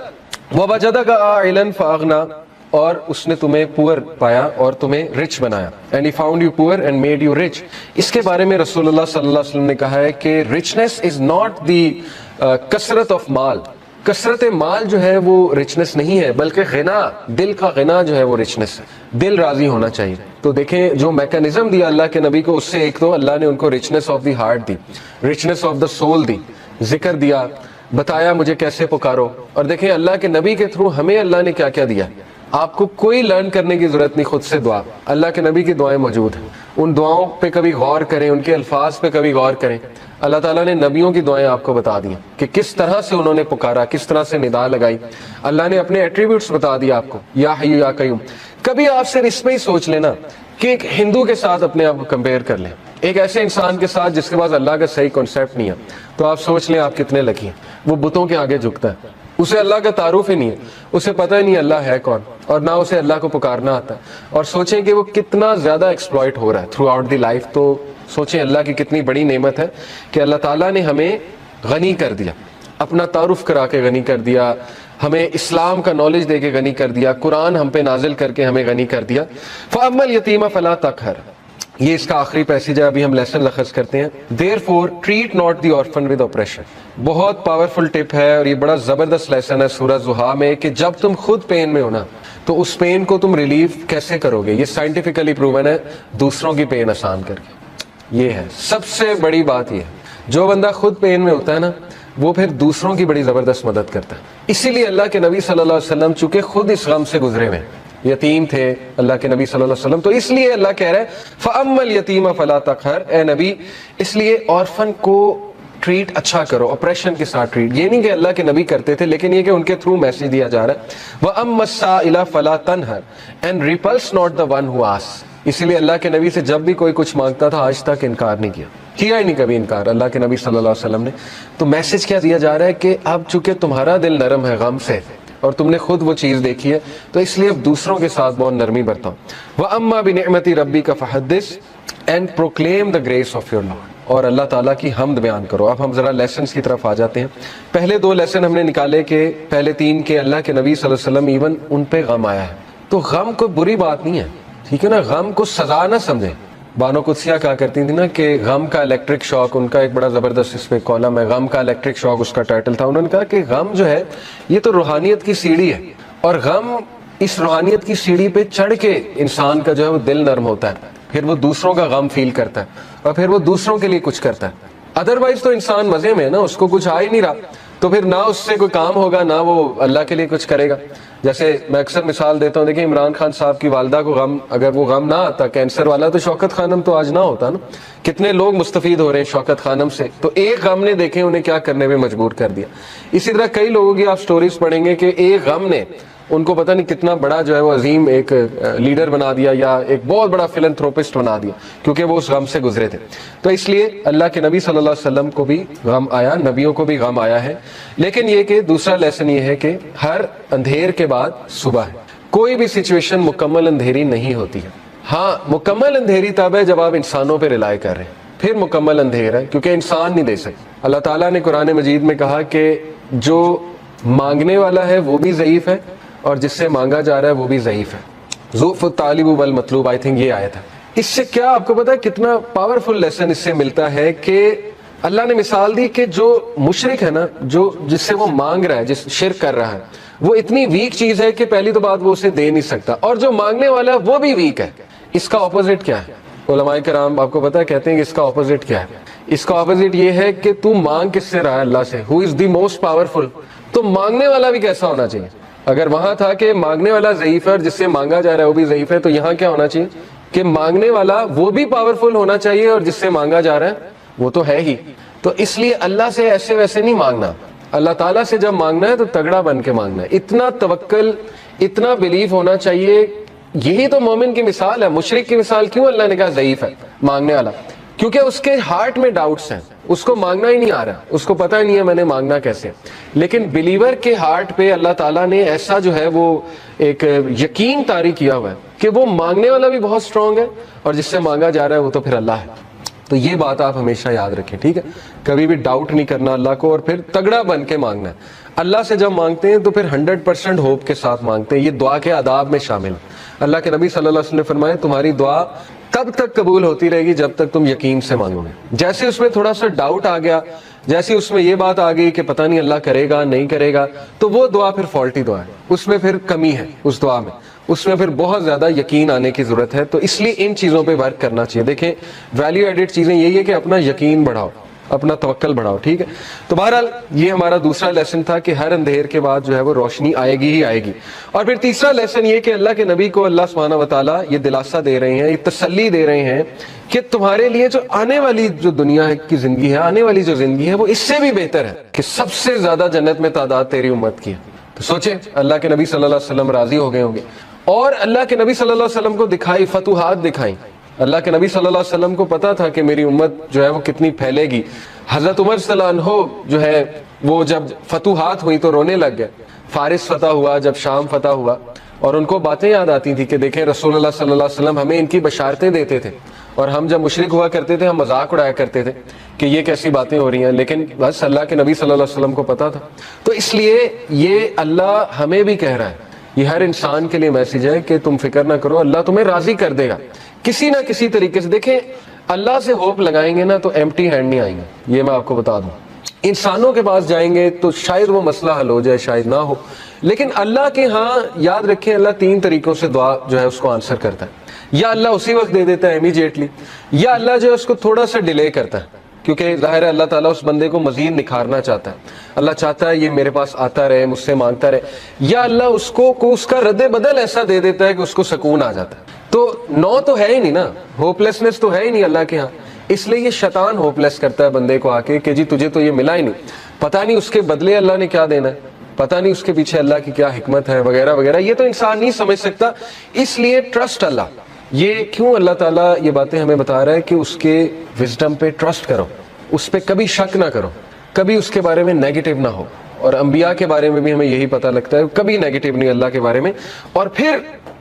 Speaker 1: وَوَجَدَكَ عَائِلًا فَأَغْنَىٰ، اور اس نے تمہیں پور پایا اور تمہیں رچ بنایا. and he found you poor and made you rich. اس کے بارے میں رسول اللہ صلی اللہ علیہ وسلم نے کہا ہے کہ richness is not the کثرت آف مال. کثرت مال جو ہے وہ رچنس نہیں ہے، بلکہ غنا، دل کا غنا جو ہے وہ رچنس ہے. دل راضی ہونا چاہیے. تو دیکھیں جو میکانزم دیا اللہ کے نبی کو، اس سے ایک تو اللہ نے ان کو رچنس آف دی ہارٹ دی، رچنس آف دا سول دی، ذکر دیا، بتایا مجھے کیسے پکارو. اور دیکھیں اللہ کے نبی کے تھرو ہمیں اللہ نے کیا کیا دیا. آپ کو کوئی لرن کرنے کی ضرورت نہیں، خود سے دعا. اللہ کے نبی کی دعائیں موجود ہیں، ان دعاؤں پہ کبھی غور کریں، ان کے الفاظ پہ کبھی غور کریں. اللہ تعالیٰ نے نبیوں کی دعائیں آپ کو بتا دی ہیں کہ کس طرح سے انہوں نے پکارا، کس طرح سے ندا لگائی. اللہ نے اپنے ایٹریبیوٹس بتا دیا آپ کو، یا حی یا قیوم. کبھی آپ صرف اس میں ہی سوچ لینا کہ ایک ہندو کے ساتھ اپنے آپ کو کمپیئر کر لیں، ایک ایسے انسان کے ساتھ جس کے پاس اللہ کا صحیح کنسیپٹ نہیں ہے، تو آپ سوچ لیں آپ کتنے لکی ہیں. وہ بتوں کے آگے جھکتا ہے، اسے اللہ کا تعارف ہی نہیں ہے، اسے پتہ ہی نہیں اللہ ہے کون، اور نہ اسے اللہ کو پکارنا آتا ہے. اور سوچیں کہ وہ کتنا زیادہ ایکسپلائٹ ہو رہا ہے تھرو آؤٹ دی لائف. تو سوچیں اللہ کی کتنی بڑی نعمت ہے کہ اللہ تعالیٰ نے ہمیں غنی کر دیا، اپنا تعارف کرا کے غنی کر دیا، ہمیں اسلام کا نالج دے کے غنی کر دیا، قرآن ہم پہ نازل کر کے ہمیں غنی کر دیا. فَأَمَّا الْيَتِيمَ فَلَا تَقْهَرْ، یہ اس کا آخری پیسیج ہے، ابھی ہم لیسن لخص کرتے ہیں. Therefore treat not the orphan with oppression. بہت پاورفل ٹپ ہے، اور یہ بڑا زبردست لیسن ہے سورہ زحا میں کہ جب تم خود پین میں ہونا تو اس پین کو تم ریلیف کیسے کرو گے. یہ سائنٹیفکلی پروون ہے، دوسروں کی پین آسان کر کے. یہ ہے سب سے بڑی بات. یہ ہے جو بندہ خود پین میں ہوتا ہے نا، وہ پھر دوسروں کی بڑی زبردست مدد کرتا ہے. اسی لیے اللہ کے نبی صلی اللہ علیہ وسلم چونکہ خود اس غم سے گزرے ہوئے، یتیم تھے اللہ کے نبی صلی اللہ علیہ وسلم، تو اس لیے اللہ کہہ رہے ہیں فَأَمَّا الْيَتِيمَ فَلَا تَقْهَرْ، اے نبی اس لیے آرفن کو ٹریٹ اچھا کرو، آپریشن کے ساتھ ٹریٹ. یہ نہیں کہ اللہ کے نبی کرتے تھے، لیکن یہ کہ ان کے تھرو میسج دیا جا رہا ہے. وَأَمَّا السَّائِلَ فَلَا تَنْهَرْ and repulse not the one who asks. اسی لیے اللہ کے نبی سے جب بھی کوئی کچھ مانگتا تھا آج تک انکار نہیں کیا ہی نہیں کبھی انکار اللہ کے نبی صلی اللہ علیہ وسلم نے. تو میسج کیا دیا جا رہا ہے کہ اب چونکہ تمہارا دل نرم ہے غم سے، اور تم نے خود وہ چیز دیکھی ہے، تو اس لیے اب دوسروں کے ساتھ بہت نرمی برتاؤ. وَأَمَّا بِنِعْمَتِ رَبِّكَ فَحَدِّثْ and proclaim the grace of your Lord. اور اللہ تعالیٰ کی حمد بیان کرو. اب ہم ذرا لیسنز کی طرف آ جاتے ہیں. پہلے 2 لیسن ہم نے نکالے کہ پہلے 3 کے اللہ کے نبی صلی اللہ علیہ وسلم ایون ان پہ غم آیا ہے. تو غم کوئی بری بات نہیں ہے، ٹھیک ہے نا, غم کو سزا نہ سمجھیں. بانو قدسیہ کہا کرتی تھی نا کہ غم کا الیکٹرک شاک, ان کا ایک بڑا زبردست اس پہ کالم ہے, غم کا الیکٹرک شاک اس کا ٹائٹل تھا. انہوں نے کہا کہ غم جو ہے یہ تو روحانیت کی سیڑھی ہے, اور غم اس روحانیت کی سیڑھی پہ چڑھ کے انسان کا جو ہے وہ دل نرم ہوتا ہے, پھر وہ دوسروں کا غم فیل کرتا ہے, اور پھر وہ دوسروں کے لیے کچھ کرتا ہے. ادروائز تو انسان مزے میں ہے نا, اس کو کچھ آ ہی نہیں رہا, تو پھر نہ اس سے کوئی کام ہوگا, نہ وہ اللہ کے لیے کچھ کرے گا. جیسے میں اکثر مثال دیتا ہوں, دیکھیں عمران خان صاحب کی والدہ کو غم, اگر وہ غم نہ آتا کینسر والا, تو شوکت خانم تو آج نہ ہوتا نا. کتنے لوگ مستفید ہو رہے ہیں شوکت خانم سے, تو ایک غم نے دیکھیں انہیں کیا کرنے میں مجبور کر دیا. اسی طرح کئی لوگوں کی آپ سٹوریز پڑھیں گے کہ ایک غم نے ان کو پتہ نہیں کتنا بڑا جو ہے وہ عظیم ایک لیڈر بنا دیا, یا ایک بہت بڑا فلنتھروپسٹ بنا دیا, کیونکہ وہ اس غم سے گزرے تھے. تو اس لیے اللہ کے نبی صلی اللہ علیہ وسلم کو بھی غم آیا, نبیوں کو بھی غم آیا ہے. لیکن یہ کہ دوسرا لیسن یہ ہے کہ ہر اندھیر کے بعد صبح ہے. کوئی بھی سچویشن مکمل اندھیری نہیں ہوتی ہے. ہاں مکمل اندھیری تب ہے جب آپ انسانوں پہ رلائے کر رہے ہیں, پھر مکمل اندھیر ہے, کیونکہ انسان نہیں دے سکتے. اللہ تعالیٰ نے قرآن مجید میں کہا کہ جو مانگنے والا ہے وہ بھی ضعیف ہے, اور جس سے مانگا جا رہا ہے وہ بھی ضعیف ہے. ضعف الطالب والمطلوب, آئی تھنک یہ آیت ہے. اس سے کیا آپ کو پتا ہے کتنا پاورفل لیسن اس سے ملتا ہے کہ اللہ نے مثال دی کہ جو مشرک ہے نا, جو جس سے وہ مانگ رہا ہے, جس شرک کر رہا ہے, وہ اتنی ویک چیز ہے کہ پہلی تو بات وہ اسے دے نہیں سکتا, اور جو مانگنے والا ہے وہ بھی ویک ہے. اس کا اپوزٹ کیا ہے؟ علماء کرام آپ کو پتا ہے کہتے ہیں کہ اس کا اپوزٹ کیا ہے. اس کا اپوزٹ یہ ہے کہ تو مانگ کس سے رہا ہے؟ اللہ سے. ہو از دی موسٹ پاورفل. تو مانگنے والا بھی کیسا ہونا چاہیے؟ اگر وہاں تھا کہ مانگنے والا ضعیف ہے اور جس سے مانگا جا رہا ہے وہ بھی ضعیف ہے, تو یہاں کیا ہونا چاہیے کہ مانگنے والا وہ بھی پاورفل ہونا چاہیے, اور جس سے مانگا جا رہا ہے وہ تو ہے ہی. تو اس لیے اللہ سے ایسے ویسے نہیں مانگنا. اللہ تعالیٰ سے جب مانگنا ہے تو تگڑا بن کے مانگنا ہے, اتنا توکل, اتنا بلیف ہونا چاہیے. یہی تو مومن کی مثال ہے. مشرک کی مثال کیوں اللہ نے کہا ضعیف ہے مانگنے والا؟ کیونکہ اس کے ہارٹ میں ڈاؤٹس ہیں, اس کو مانگنا ہی نہیں آ رہا, اس کو پتہ ہی نہیں ہے میں نے مانگنا کیسے. لیکن بلیور کے ہارٹ پہ اللہ تعالیٰ نے ایسا جو ہے وہ ایک یقین طاری کیا ہوا ہے کہ وہ مانگنے والا بھی بہت اسٹرانگ ہے, اور جس سے مانگا جا رہا ہے وہ تو پھر اللہ ہے. تو یہ بات آپ ہمیشہ یاد رکھیں, ٹھیک ہے؟ کبھی بھی ڈاؤٹ نہیں کرنا اللہ کو, اور پھر تگڑا بن کے مانگنا ہے. اللہ سے جب مانگتے ہیں تو پھر 100% ہوپ کے ساتھ مانگتے ہیں. یہ دعا کے آداب میں شامل ہے. اللہ کے نبی صلی اللہ علیہ وسلم نے فرمایا تمہاری دعا تب تک قبول ہوتی رہے گی جب تک تم یقین سے مانگو گے. جیسے اس میں تھوڑا سا ڈاؤٹ آ گیا, جیسے اس میں یہ بات آ گئی کہ پتہ نہیں اللہ کرے گا نہیں کرے گا, تو وہ دعا پھر فالٹی دعا ہے, اس میں پھر کمی ہے اس دعا میں, اس میں پھر بہت زیادہ یقین آنے کی ضرورت ہے. تو اس لیے ان چیزوں پہ ورک کرنا چاہیے. دیکھیں ویلیو ایڈڈ چیزیں یہی ہے کہ اپنا یقین بڑھاؤ, اپنا توکل بڑھاؤ, ٹھیک ہے؟ تو بہرحال یہ ہمارا دوسرا لیسن تھا کہ ہر اندھیر کے بعد جو ہے وہ روشنی آئے گی ہی آئے گی. اور پھر تیسرا لیسن یہ کہ اللہ کے نبی کو اللہ سبحانہ و تعالیٰ یہ دلاسا دے رہے ہیں, یہ تسلی دے رہے ہیں کہ تمہارے لیے جو آنے والی جو دنیا کی زندگی ہے, آنے والی جو زندگی ہے وہ اس سے بھی بہتر ہے, کہ سب سے زیادہ جنت میں تعداد تیری امت کی ہے. تو سوچیں اللہ کے نبی صلی اللہ علیہ وسلم راضی ہو گئے ہوں گے, اور اللہ کے نبی صلی اللہ علیہ وسلم کو دکھائی, فتوحات دکھائیں. اللہ کے نبی صلی اللہ علیہ وسلم کو پتا تھا کہ میری امت جو ہے وہ کتنی پھیلے گی. حضرت عمر صلی اللہ عنہ جو ہے وہ جب فتوحات ہوئی تو رونے لگ گئے. فارس فتح ہوا, جب شام فتح ہوا, اور ان کو باتیں یاد آتی تھی کہ دیکھیں رسول اللہ صلی اللہ علیہ وسلم ہمیں ان کی بشارتیں دیتے تھے, اور ہم جب مشرک ہوا کرتے تھے ہم مذاق اڑایا کرتے تھے کہ یہ کیسی باتیں ہو رہی ہیں, لیکن بس اللہ کے نبی صلی اللہ علیہ وسلم کو پتا تھا. تو اس لیے یہ اللہ ہمیں بھی کہہ رہا ہے, یہ ہر انسان کے لیے میسیج ہے کہ تم فکر نہ کرو, اللہ تمہیں راضی کر دے گا کسی نہ کسی طریقے سے. دیکھیں اللہ سے ہوپ لگائیں گے نا تو ایمٹی ہینڈ نہیں آئیں گے, یہ میں آپ کو بتا دوں. انسانوں کے پاس جائیں گے تو شاید وہ مسئلہ حل ہو جائے, شاید نہ ہو, لیکن اللہ کے ہاں یاد رکھیں اللہ 3 طریقوں سے دعا جو ہے اس کو آنسر کرتا ہے. یا اللہ اسی وقت دے دیتا ہے امیجیٹلی, یا اللہ جو ہے اس کو تھوڑا سا ڈیلے کرتا ہے, کیونکہ ظاہر ہے اللہ تعالیٰ اس بندے کو مزید نکھارنا چاہتا ہے. اللہ چاہتا ہے یہ میرے پاس آتا رہے, مجھ سے مانگتا رہے. یا اللہ اس کو اس کا رد بدل ایسا دے دیتا ہے کہ اس کو سکون آ جاتا ہے. تو نو تو ہے ہی نہیں نا, ہوپلیسنس تو ہے ہی نہیں اللہ کے ہاں. اس لیے یہ شیطان ہوپلیس کرتا ہے بندے کو آ کے کہ جی تجھے تو یہ ملا ہی نہیں, پتہ نہیں اس کے بدلے اللہ نے کیا دینا ہے, پتہ نہیں اس کے پیچھے اللہ کی کیا حکمت ہے وغیرہ وغیرہ. یہ تو انسان نہیں سمجھ سکتا. اس لیے ٹرسٹ اللہ. یہ کیوں اللہ تعالیٰ یہ باتیں ہمیں بتا رہا ہے کہ اس کے وزڈم پہ ٹرسٹ کرو, اس پہ کبھی شک نہ کرو, کبھی اس کے بارے میں نیگیٹو نہ ہو. اور انبیاء کے بارے میں بھی ہمیں یہی پتہ لگتا ہے, کبھی نیگیٹو نہیں اللہ کے بارے میں. اور پھر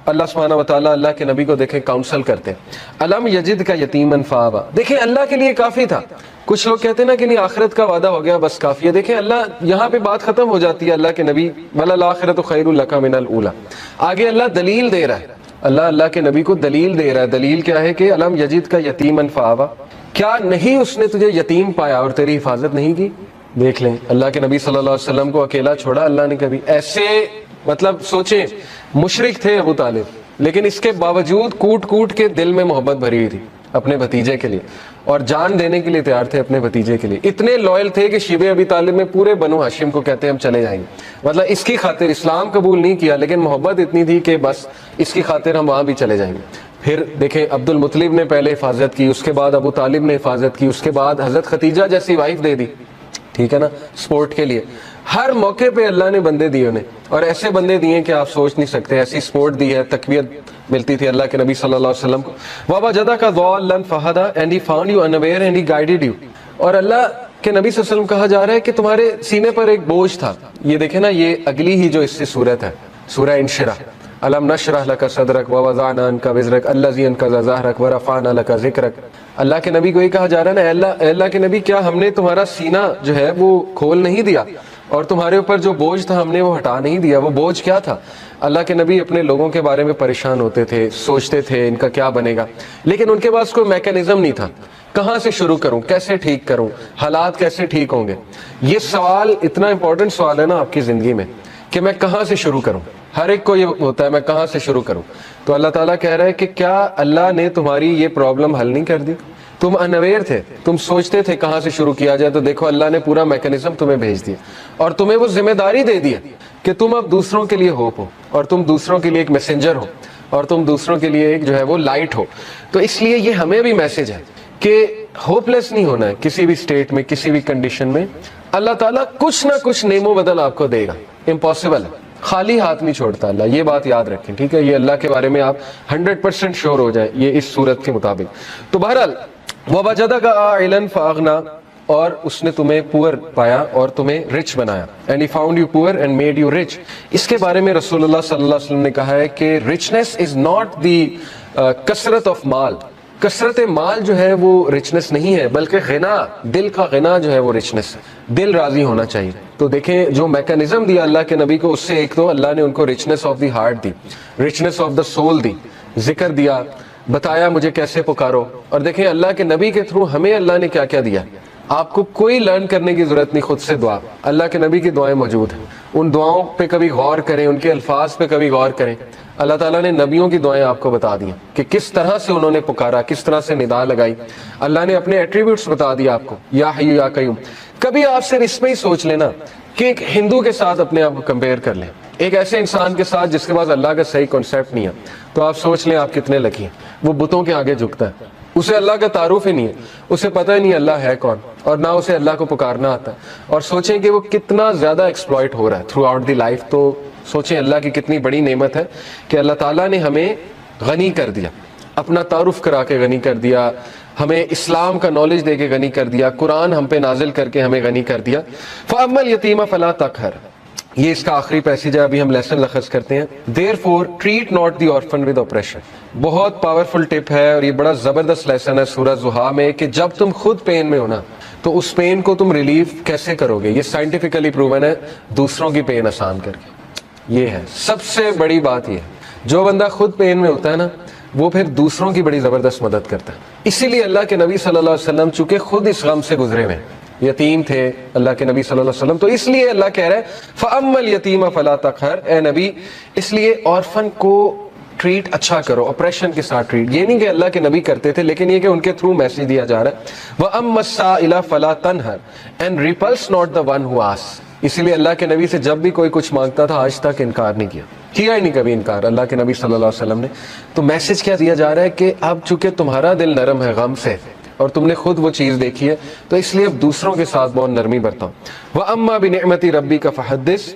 Speaker 1: اللہ سبحانہ و تعالیٰ اللہ کے نبی کو دیکھیں کاؤنسل کرتے ہیں. علم یجد کا یتیمن فآوا, دیکھیں اللہ کے لیے کافی تھا. کچھ لوگ کہتے ہیں نا کہ نہیں آخرت کا وعدہ ہو گیا بس کافی ہے. دیکھیں اللہ یہاں پہ بات ختم ہو جاتی ہے اللہ کے نبی, وَلَلْآخِرَةُ خَيْرٌ لَكَ مِنَ الْأُولَىٰ. آگے اللہ دلیل دے رہا ہے اللہ کے نبی کو دلیل دے رہا ہے. دلیل کیا ہے کہ الم یجد کا یتیمن فآویٰ, کیا نہیں اس نے تجھے یتیم پایا اور تیری حفاظت نہیں کی. دیکھ لیں اللہ کے نبی صلی اللہ علیہ وسلم کو اکیلا چھوڑا اللہ نے کبھی. ایسے مطلب سوچیں, مشرک تھے ابو طالب, لیکن اس کے باوجود کوٹ کوٹ کے دل میں محبت بھری ہوئی تھی اپنے بھتیجے کے لیے, اور جان دینے کے لیے تیار تھے اپنے بھتیجے کے لیے. اتنے لوئل تھے کہ شیبہ ابی طالب میں پورے بنو ہاشم کو کہتے ہیں ہم چلے جائیں گے. مطلب اس کی خاطر اسلام قبول نہیں کیا, لیکن محبت اتنی تھی کہ بس اس کی خاطر ہم وہاں بھی چلے جائیں گے. پھر دیکھیں عبد المطلب نے پہلے حفاظت کی, اس کے بعد ابو طالب نے حفاظت کی, اس کے بعد حضرت خدیجہ جیسی وائف دے دی, ٹھیک ہے نا, سپورٹ کے لیے. ہر موقع پہ اللہ نے بندے دیے انہیں, اور ایسے بندے دیے کہ آپ سوچ نہیں سکتے. ایسی سپورٹ دی ہے, تقویت ملتی تھی اللہ کے نبی صلی اللہ علیہ وسلم کو. وَوَجَدَكَ ضَالًّا فَهَدَىٰ, and he found you unaware and he guided you. اور اللہ کے نبی صلی اللہ علیہ وسلم کہا جا رہا ہے کہ تمہارے سینے پر ایک بوجھ تھا. یہ دیکھیں نا, یہ اگلی ہی جو اس سے صورت ہے, سورہ انشراح. الم نشرح لک صدرک ووضعنا عنک وزرک الذی انقض ظہرک ورفعنا لک ذکرک. اللہ کے نبی کو یہ کہا جا رہا ہے نا, اللہ کے نبی کیا ہم نے تمہارا سینہ جو ہے وہ کھول نہیں دیا, اور تمہارے اوپر جو بوجھ تھا ہم نے وہ ہٹا نہیں دیا. وہ بوجھ کیا تھا؟ اللہ کے نبی اپنے لوگوں کے بارے میں پریشان ہوتے تھے, سوچتے تھے ان کا کیا بنے گا, لیکن ان کے پاس کوئی میکینزم نہیں تھا. کہاں سے شروع کروں, کیسے ٹھیک کروں, حالات کیسے ٹھیک ہوں گے. یہ سوال اتنا امپورٹنٹ سوال ہے نا آپ کی زندگی میں کہ میں کہاں سے شروع کروں. ہر ایک کو یہ ہوتا ہے میں کہاں سے شروع کروں. تو اللہ تعالیٰ کہہ رہا ہے کہ کیا اللہ نے تمہاری یہ پرابلم حل نہیں کر دی؟ تم انویئر تھے, تم سوچتے تھے کہاں سے شروع کیا جائے, تو دیکھو اللہ نے پورا میکینزم تمہیں بھیج دیا, اور تمہیں وہ ذمہ داری دے دی کہ تم اب دوسروں کے لیے ہوپ ہو, اور تم دوسروں کے لیے ایک میسنجر ہو, اور تم دوسروں کے لیے ایک جو ہے وہ لائٹ ہو. تو اس لیے یہ ہمیں بھی میسج ہے کہ ہوپ لیس نہیں ہونا ہے کسی بھی اسٹیٹ میں, کسی بھی کنڈیشن میں. اللہ تعالیٰ کچھ نہ کچھ نعم و بدل آپ کو دے گا, امپاسبل ہے, خالی ہاتھ نہیں چھوڑتا اللہ, یہ بات یاد رکھیں, ٹھیک ہے. یہ اللہ کے بارے میں آپ 100% شور ہو جائیں یہ اس صورت کے مطابق. تو بہرحال وَوَجَدَكَ عَائِلًا فَأَغْنَىٰ, اور اس نے تمہیں پور پایا اور تمہیں رچ بنایا. and he found you poor and made you rich. اس کے بارے میں رسول اللہ صلی اللہ علیہ وسلم نے کہا ہے کہ richness is not the کثرت of مال. کثرت مال جو ہے وہ رچنس نہیں ہے, بلکہ غنا, دل کا غنا جو ہے وہ رچنس ہے. دل راضی ہونا چاہیے. تو دیکھیں جو میکانزم دیا اللہ کے نبی کو, اس سے ایک تو اللہ نے ان کو رچنس آف دی ہارٹ دی, رچنس آف دا سول دی, ذکر دیا, بتایا مجھے کیسے پکارو. اور دیکھیں اللہ کے نبی کے تھرو ہمیں اللہ نے کیا کیا دیا. آپ کو کوئی لرن کرنے کی ضرورت نہیں, خود سے دعا. اللہ کے نبی کی دعائیں موجود ہیں, ان دعاؤں پہ کبھی غور کریں, ان کے الفاظ پہ کبھی غور کریں. اللہ تعالیٰ نے نبیوں کی دعائیں آپ کو بتا دی کہ کس طرح سے انہوں نے پکارا, کس طرح سے ندا لگائی. اللہ نے اپنے ایٹریبیوٹس بتا دیا آپ کو, یا حی یا قیوم. کبھی آپ صرف اس میں ہی سوچ لینا کہ ایک ہندو کے ساتھ اپنے آپ کو کمپیئر کر لیں, ایک ایسے انسان کے ساتھ جس کے پاس اللہ کا صحیح کانسیپٹ نہیں ہے, تو آپ سوچ لیں آپ کتنے لکی ہیں. وہ بتوں کے آگے جھکتا ہے, اسے اللہ کا تعارف ہی نہیں ہے, اسے پتہ ہی نہیں اللہ ہے کون, اور نہ اسے اللہ کو پکارنا آتا ہے. اور سوچیں کہ وہ کتنا زیادہ ایکسپلائٹ ہو رہا ہے تھرو آؤٹ دی لائف. تو سوچیں اللہ کی کتنی بڑی نعمت ہے کہ اللہ تعالیٰ نے ہمیں غنی کر دیا, اپنا تعارف کرا کے غنی کر دیا, ہمیں اسلام کا نالج دے کے غنی کر دیا, قرآن ہم پہ نازل کر کے ہمیں غنی کر دیا. فَأَمَّا الْيَتِيمَ فَلَا تَقْهَرْ, یہ اس کا آخری پیسیج ہے, ابھی ہم لیسن لخص کرتے ہیں. Therefore treat not the orphan with oppression. بہت پاورفل ٹپ ہے, اور یہ بڑا زبردست لیسن ہے سورہ زحا میں, کہ جب تم خود پین میں ہونا تو اس پین کو تم ریلیف کیسے کرو گے. یہ سائنٹیفکلی پروون ہے, دوسروں کی پین آسان کر کے. یہ ہے سب سے بڑی بات. یہ جو بندہ خود پین میں ہوتا ہے نا, وہ پھر دوسروں کی بڑی زبردست مدد کرتا ہے. اسی لیے اللہ کے نبی صلی اللہ علیہ وسلم چونکہ خود اس غم سے گزرے ہوئے, یتیم تھے اللہ کے نبی صلی اللہ علیہ وسلم, تو اس لیے اللہ کہہ رہے ہیں فَأَمَّا الْيَتِيمَ فَلَا تَقْهَرْ, اے نبی اس لیے آرفن کو ٹریٹ اچھا کرو, آپریشن کے ساتھ ٹریٹ. یہ نہیں کہ اللہ کے نبی کرتے تھے, لیکن یہ کہ ان کے تھرو میسج دیا جا رہا ہے. وَأَمَّا السَّائِلَ فَلَا تَنْهَرْ, and repulse not the one who asks. اسی لیے اللہ کے نبی سے جب بھی کوئی کچھ مانگتا تھا آج تک انکار نہیں کیا ہی نہیں کبھی انکار اللہ کے نبی صلی اللہ علیہ وسلم نے. تو میسج کیا دیا جا رہا ہے کہ اب چونکہ تمہارا دل نرم ہے غم سے, اور تم نے خود وہ چیز دیکھی ہے, تو اس لیے اب دوسروں کے ساتھ بہت نرمی برتاؤ. وَأَمَّا بِنِعْمَتِ رَبِّكَ فَحَدِّثْ,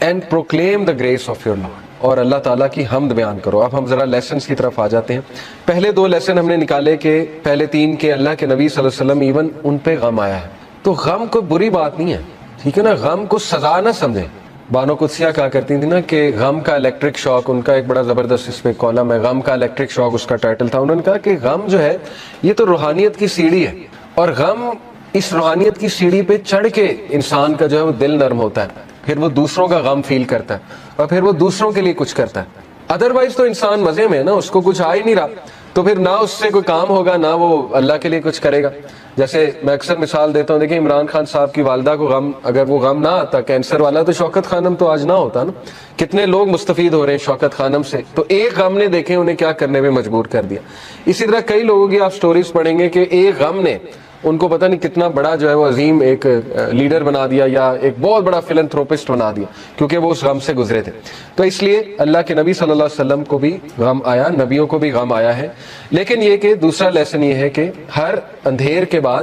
Speaker 1: and proclaim the grace of your Lord, اور اللہ تعالیٰ کی حمد بیان کرو. اب ہم ذرا لیسنز کی طرف آ جاتے ہیں. پہلے 2 لیسن ہم نے نکالے کہ پہلے 3 کہ اللہ کے نبی صلی اللہ علیہ وسلم ایون ان پہ غم آیا ہے. تو غم کوئی بری بات نہیں ہے, ٹھیک ہے نا, غم کو سزا نہ سمجھیں. بانو قدسیہ کہا کرتی تھی نا کہ غم کا الیکٹرک شاک, ان کا ایک بڑا زبردست اس پہ کالم ہے, غم کا الیکٹرک شاک اس کا ٹائٹل تھا. انہوں نے کہا کہ غم جو ہے یہ تو روحانیت کی سیڑھی ہے, اور غم اس روحانیت کی سیڑھی پہ چڑھ کے انسان کا جو ہے وہ دل نرم ہوتا ہے, پھر وہ دوسروں کا غم فیل کرتا ہے, اور پھر وہ دوسروں کے لیے کچھ کرتا ہے. ادروائز تو انسان مزے میں ہے نا، اس کو کچھ آ ہی نہیں رہا، تو پھر نہ اس سے کوئی کام ہوگا نہ وہ اللہ کے لیے کچھ کرے گا۔ جیسے میں اکثر مثال دیتا ہوں، دیکھیں عمران خان صاحب کی والدہ کو غم، اگر وہ غم نہ آتا کینسر والا، تو شوکت خانم تو آج نہ ہوتا نا۔ کتنے لوگ مستفید ہو رہے ہیں شوکت خانم سے، تو ایک غم نے دیکھیں انہیں کیا کرنے میں مجبور کر دیا۔ اسی طرح کئی لوگوں کی آپ سٹوریز پڑھیں گے کہ ایک غم نے ان کو پتہ نہیں کتنا بڑا جو ہے وہ عظیم ایک لیڈر بنا دیا، یا ایک بہت بڑا فلنتھروپسٹ بنا دیا، کیونکہ وہ اس غم سے گزرے تھے۔ تو اس لیے اللہ کے نبی صلی اللہ علیہ وسلم کو بھی غم آیا، نبیوں کو بھی غم آیا ہے، لیکن یہ کہ دوسرا لیسن یہ ہے کہ ہر اندھیر کے بعد